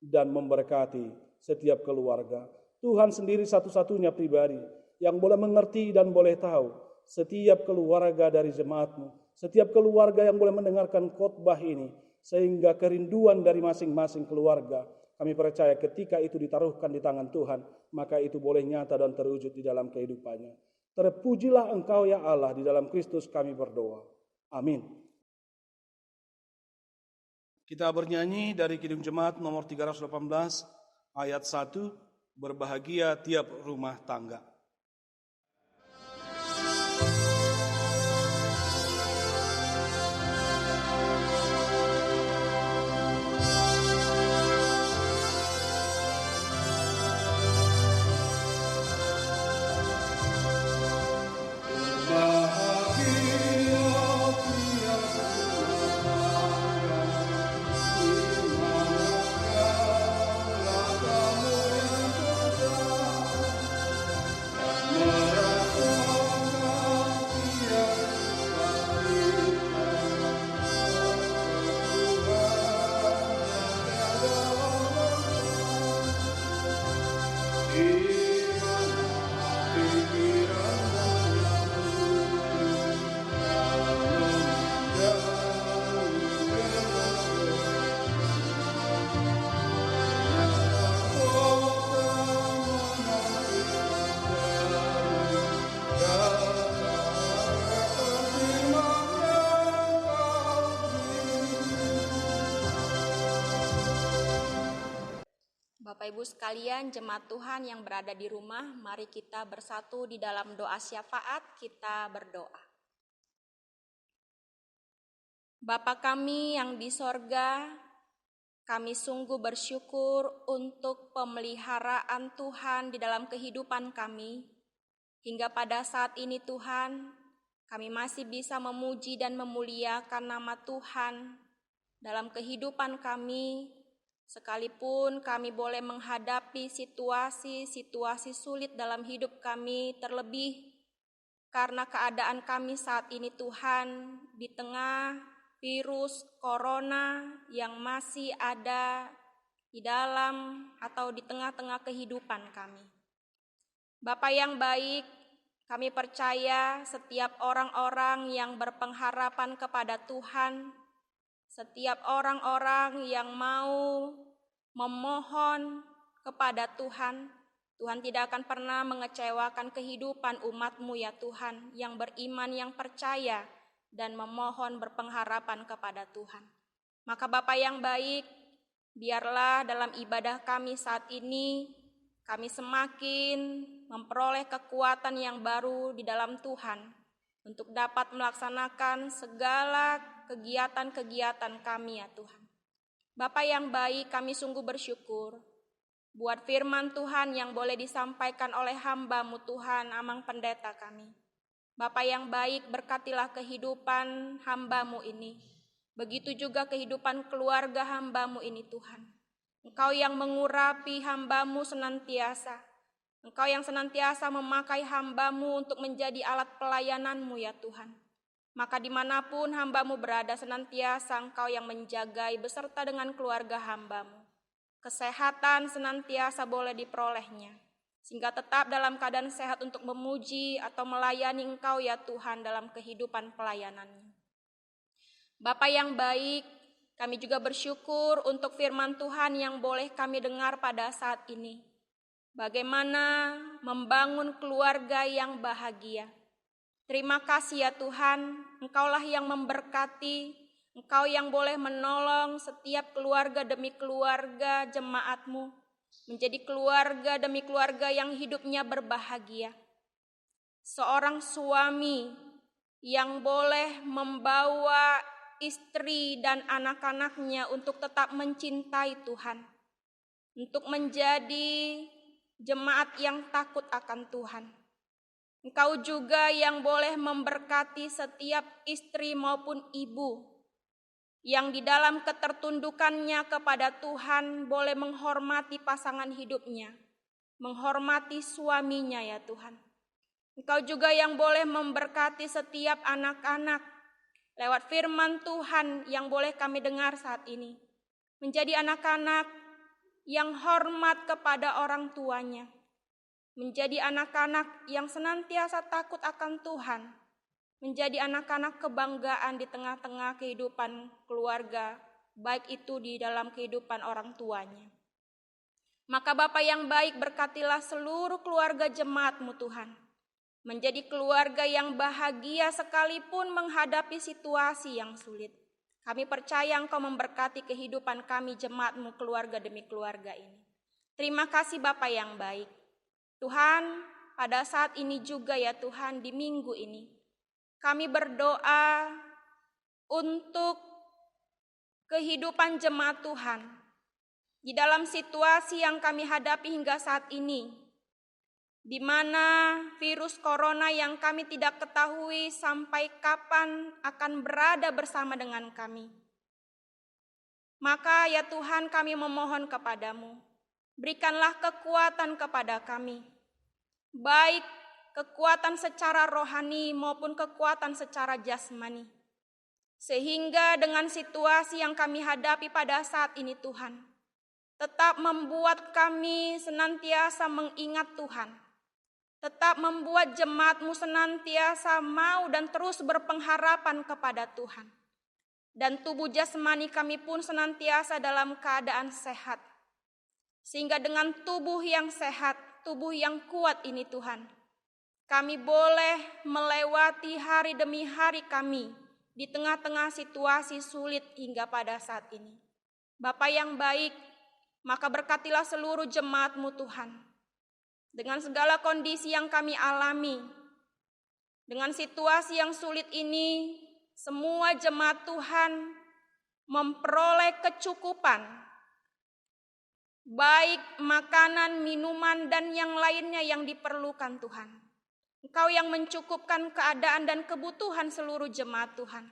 dan memberkati setiap keluarga. Tuhan sendiri satu-satunya pribadi yang boleh mengerti dan boleh tahu setiap keluarga dari jemaat-Mu, setiap keluarga yang boleh mendengarkan khotbah ini, sehingga kerinduan dari masing-masing keluarga, kami percaya ketika itu ditaruhkan di tangan Tuhan, maka itu boleh nyata dan terwujud di dalam kehidupannya. Terpujilah Engkau ya Allah, di dalam Kristus kami berdoa. Amin. Kita bernyanyi dari Kidung Jemaat nomor 318 ayat 1, berbahagia tiap rumah tangga. Bapak Ibu sekalian, jemaat Tuhan yang berada di rumah, mari kita bersatu di dalam doa syafaat, kita berdoa. Bapa kami yang di sorga, kami sungguh bersyukur untuk pemeliharaan Tuhan di dalam kehidupan kami. Hingga pada saat ini Tuhan, kami masih bisa memuji dan memuliakan nama Tuhan dalam kehidupan kami. Sekalipun kami boleh menghadapi situasi-situasi sulit dalam hidup kami, terlebih karena keadaan kami saat ini Tuhan, di tengah virus corona yang masih ada di dalam atau di tengah-tengah kehidupan kami. Bapa yang baik, kami percaya setiap orang-orang yang berpengharapan kepada Tuhan, setiap orang-orang yang mau memohon kepada Tuhan, Tuhan tidak akan pernah mengecewakan kehidupan umat-Mu ya Tuhan, yang beriman, yang percaya, dan memohon berpengharapan kepada Tuhan. Maka Bapa yang baik, biarlah dalam ibadah kami saat ini, kami semakin memperoleh kekuatan yang baru di dalam Tuhan, untuk dapat melaksanakan segala kegiatan-kegiatan kami ya Tuhan. Bapa yang baik, kami sungguh bersyukur buat firman Tuhan yang boleh disampaikan oleh hamba-Mu Tuhan, Amang Pendeta kami. Bapa yang baik, berkatilah kehidupan hamba-Mu ini. Begitu juga kehidupan keluarga hamba-Mu ini Tuhan. Engkau yang mengurapi hamba-Mu senantiasa. Engkau yang senantiasa memakai hamba-Mu untuk menjadi alat pelayanan-Mu ya Tuhan. Maka dimanapun hamba-Mu berada, senantiasa Engkau yang menjagai beserta dengan keluarga hamba-Mu. Kesehatan senantiasa boleh diperolehnya. sehingga tetap dalam keadaan sehat untuk memuji atau melayani Engkau ya Tuhan dalam kehidupan pelayanannya. Bapa yang baik, kami juga bersyukur untuk firman Tuhan yang boleh kami dengar pada saat ini. Bagaimana membangun keluarga yang bahagia. Terima kasih ya Tuhan, Engkaulah yang memberkati, Engkau yang boleh menolong setiap keluarga demi keluarga jemaat-Mu, menjadi keluarga demi keluarga yang hidupnya berbahagia. Seorang suami yang boleh membawa istri dan anak-anaknya untuk tetap mencintai Tuhan, untuk menjadi jemaat yang takut akan Tuhan. Engkau juga yang boleh memberkati setiap istri maupun ibu yang di dalam ketertundukannya kepada Tuhan boleh menghormati pasangan hidupnya, menghormati suaminya ya Tuhan. Engkau juga yang boleh memberkati setiap anak-anak lewat firman Tuhan yang boleh kami dengar saat ini. Menjadi anak-anak yang hormat kepada orang tuanya. Menjadi anak-anak yang senantiasa takut akan Tuhan. Menjadi anak-anak kebanggaan di tengah-tengah kehidupan keluarga, baik itu di dalam kehidupan orang tuanya. Maka Bapa yang baik, berkatilah seluruh keluarga jemaat-Mu Tuhan, menjadi keluarga yang bahagia sekalipun menghadapi situasi yang sulit. Kami percaya Engkau memberkati kehidupan kami jemaat-Mu keluarga demi keluarga ini. Terima kasih Bapa yang baik. Tuhan, pada saat ini juga ya Tuhan, di minggu ini, kami berdoa untuk kehidupan jemaat Tuhan di dalam situasi yang kami hadapi hingga saat ini, di mana virus corona yang kami tidak ketahui sampai kapan akan berada bersama dengan kami. Maka ya Tuhan, kami memohon kepadamu, berikanlah kekuatan kepada kami, baik kekuatan secara rohani maupun kekuatan secara jasmani. Sehingga dengan situasi yang kami hadapi pada saat ini Tuhan, tetap membuat kami senantiasa mengingat Tuhan. Tetap membuat jemaat-Mu senantiasa mau dan terus berpengharapan kepada Tuhan. Dan tubuh jasmani kami pun senantiasa dalam keadaan sehat. Sehingga dengan tubuh yang sehat, tubuh yang kuat ini Tuhan, kami boleh melewati hari demi hari kami di tengah-tengah situasi sulit hingga pada saat ini. Bapa yang baik, maka berkatilah seluruh jemaat-Mu Tuhan. Dengan segala kondisi yang kami alami, dengan situasi yang sulit ini, semua jemaat Tuhan memperoleh kecukupan, baik makanan, minuman, dan yang lainnya yang diperlukan Tuhan. Engkau yang mencukupkan keadaan dan kebutuhan seluruh jemaat Tuhan.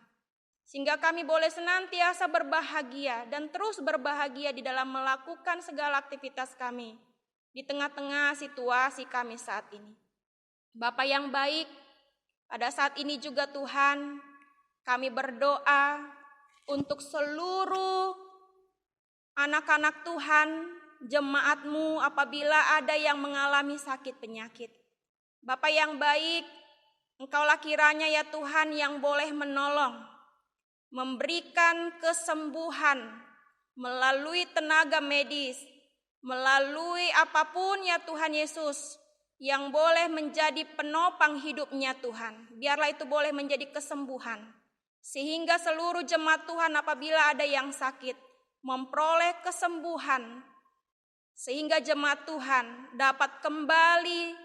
Sehingga kami boleh senantiasa berbahagia dan terus berbahagia di dalam melakukan segala aktivitas kami di tengah-tengah situasi kami saat ini. Bapa yang baik, pada saat ini juga Tuhan, kami berdoa untuk seluruh anak-anak Tuhan, jemaat-Mu apabila ada yang mengalami sakit penyakit. Bapa yang baik, Engkaulah kiranya ya Tuhan yang boleh menolong, memberikan kesembuhan melalui tenaga medis, melalui apapun ya Tuhan Yesus, yang boleh menjadi penopang hidupnya Tuhan. Biarlah itu boleh menjadi kesembuhan, sehingga seluruh jemaat Tuhan apabila ada yang sakit, memperoleh kesembuhan, sehingga jemaat Tuhan dapat kembali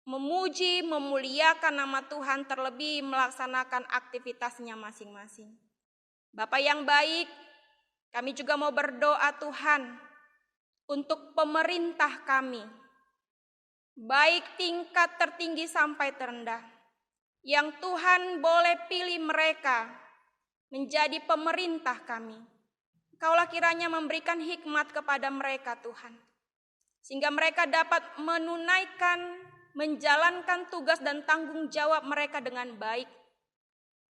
memuji, memuliakan nama Tuhan, terlebih melaksanakan aktivitasnya masing-masing. Bapa yang baik, kami juga mau berdoa Tuhan untuk pemerintah kami, baik tingkat tertinggi sampai terendah, yang Tuhan boleh pilih mereka menjadi pemerintah kami. Engkaulah kiranya memberikan hikmat kepada mereka Tuhan, sehingga mereka dapat menjalankan tugas dan tanggung jawab mereka dengan baik,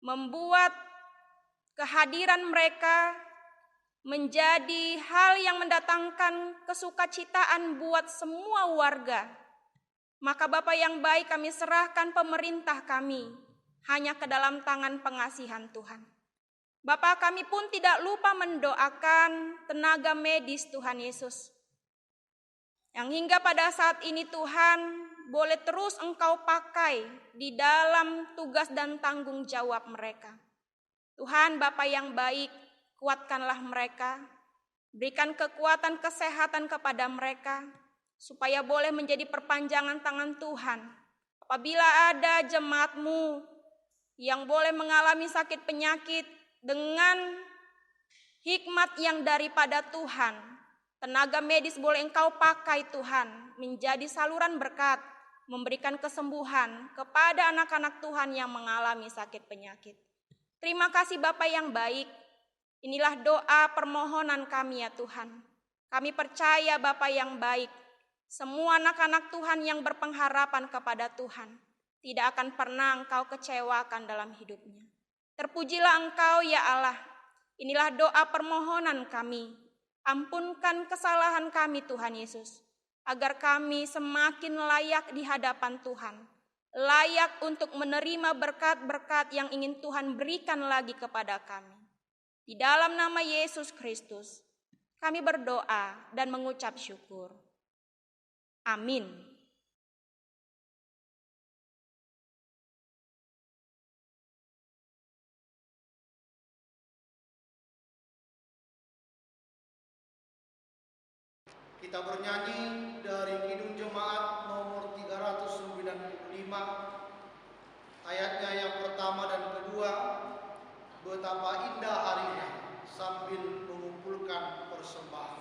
membuat kehadiran mereka menjadi hal yang mendatangkan kesukacitaan buat semua warga. Maka Bapa yang baik, kami serahkan pemerintah kami hanya ke dalam tangan pengasihan Tuhan. Bapa, kami pun tidak lupa mendoakan tenaga medis Tuhan Yesus, yang hingga pada saat ini Tuhan boleh terus Engkau pakai di dalam tugas dan tanggung jawab mereka. Tuhan Bapa yang baik, kuatkanlah mereka, berikan kekuatan kesehatan kepada mereka, supaya boleh menjadi perpanjangan tangan Tuhan. Apabila ada jemaat-Mu yang boleh mengalami sakit penyakit, dengan hikmat yang daripada Tuhan, tenaga medis boleh Engkau pakai Tuhan, menjadi saluran berkat, memberikan kesembuhan kepada anak-anak Tuhan yang mengalami sakit penyakit. Terima kasih Bapa yang baik. Inilah doa permohonan kami ya Tuhan. Kami percaya Bapa yang baik, semua anak-anak Tuhan yang berpengharapan kepada Tuhan tidak akan pernah Engkau kecewakan dalam hidupnya. Terpujilah Engkau ya Allah. Inilah doa permohonan kami. Ampunkan kesalahan kami Tuhan Yesus, agar kami semakin layak di hadapan Tuhan, layak untuk menerima berkat-berkat yang ingin Tuhan berikan lagi kepada kami. Di dalam nama Yesus Kristus, kami berdoa dan mengucap syukur. Amin. Kita bernyanyi dari Kidung Jemaat nomor 395, ayatnya yang pertama dan kedua, betapa indah harinya, sambil mengumpulkan persembahan.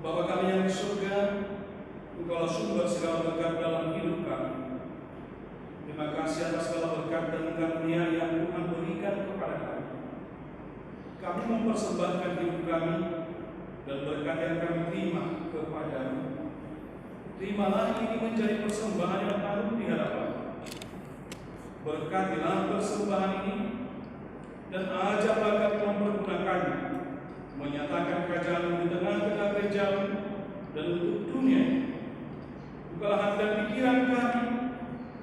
Bapa kami yang di surga, Engkaulah sumber segala berkat dalam hidup kami. Terima kasih atas segala berkat dan karunia yang Tuhan berikan kepada kami. Kami mempersembahkan hidup kami dan berkat yang kami terima kepada-Mu. Terimalah ini menjadi persembahan yang agung di hadapan. Berkatilah persembahan ini dan ajaklah kami mempergunakannya, menyatakan kerajaan di tengah-tengah gereja-Mu dan untuk dunia. Bukalah hati dan pikiran kami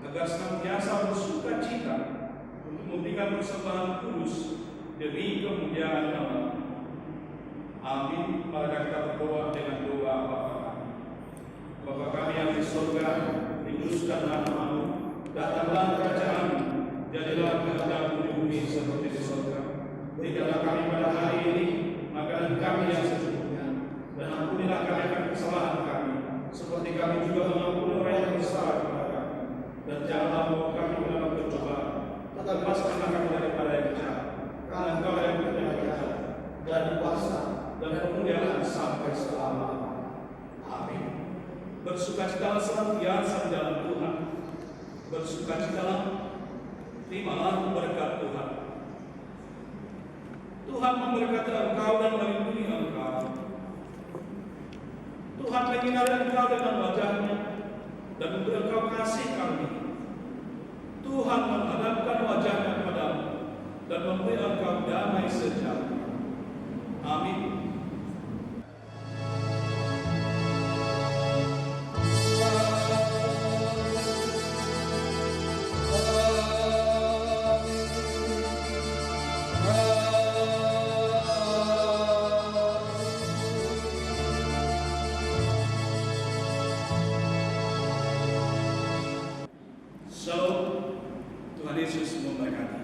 agar senantiasa bersuka cita untuk memberikan persembahan kudus demi kemuliaan nama. Amin. Mari kita berdoa dengan doa Bapa kami. Bapa kami yang di surga, dikuduskanlah nama-Mu, datanglah kerajaan-Mu, jadilah keadaan kami yang sesungguhnya, dan ampunilah kami akan kesalahan kami, seperti kami juga mengampuni orang yang bersalah kepada kami. Dan janganlah membawa kami ke dalam pencobaan, tetapi lepaskanlah kami daripada yang jahat, karena Engkau yang punya kerajaan dan kuasa dan kemuliaan sampai selama-lamanya. Amin. Bersukacitalah senantiasa di dalam Tuhan. Bersukacitalah, terimalah berkat Tuhan. Tuhan memberkati engkau dan melindungi engkau. Tuhan menyinari engkau dengan wajah-Nya dan memberi engkau kasih karunia. Tuhan menghadapkan wajah-Nya kepadamu dan memberi engkau damai sejahtera. Amin. Shalom, Tuhan Yesus memberkati.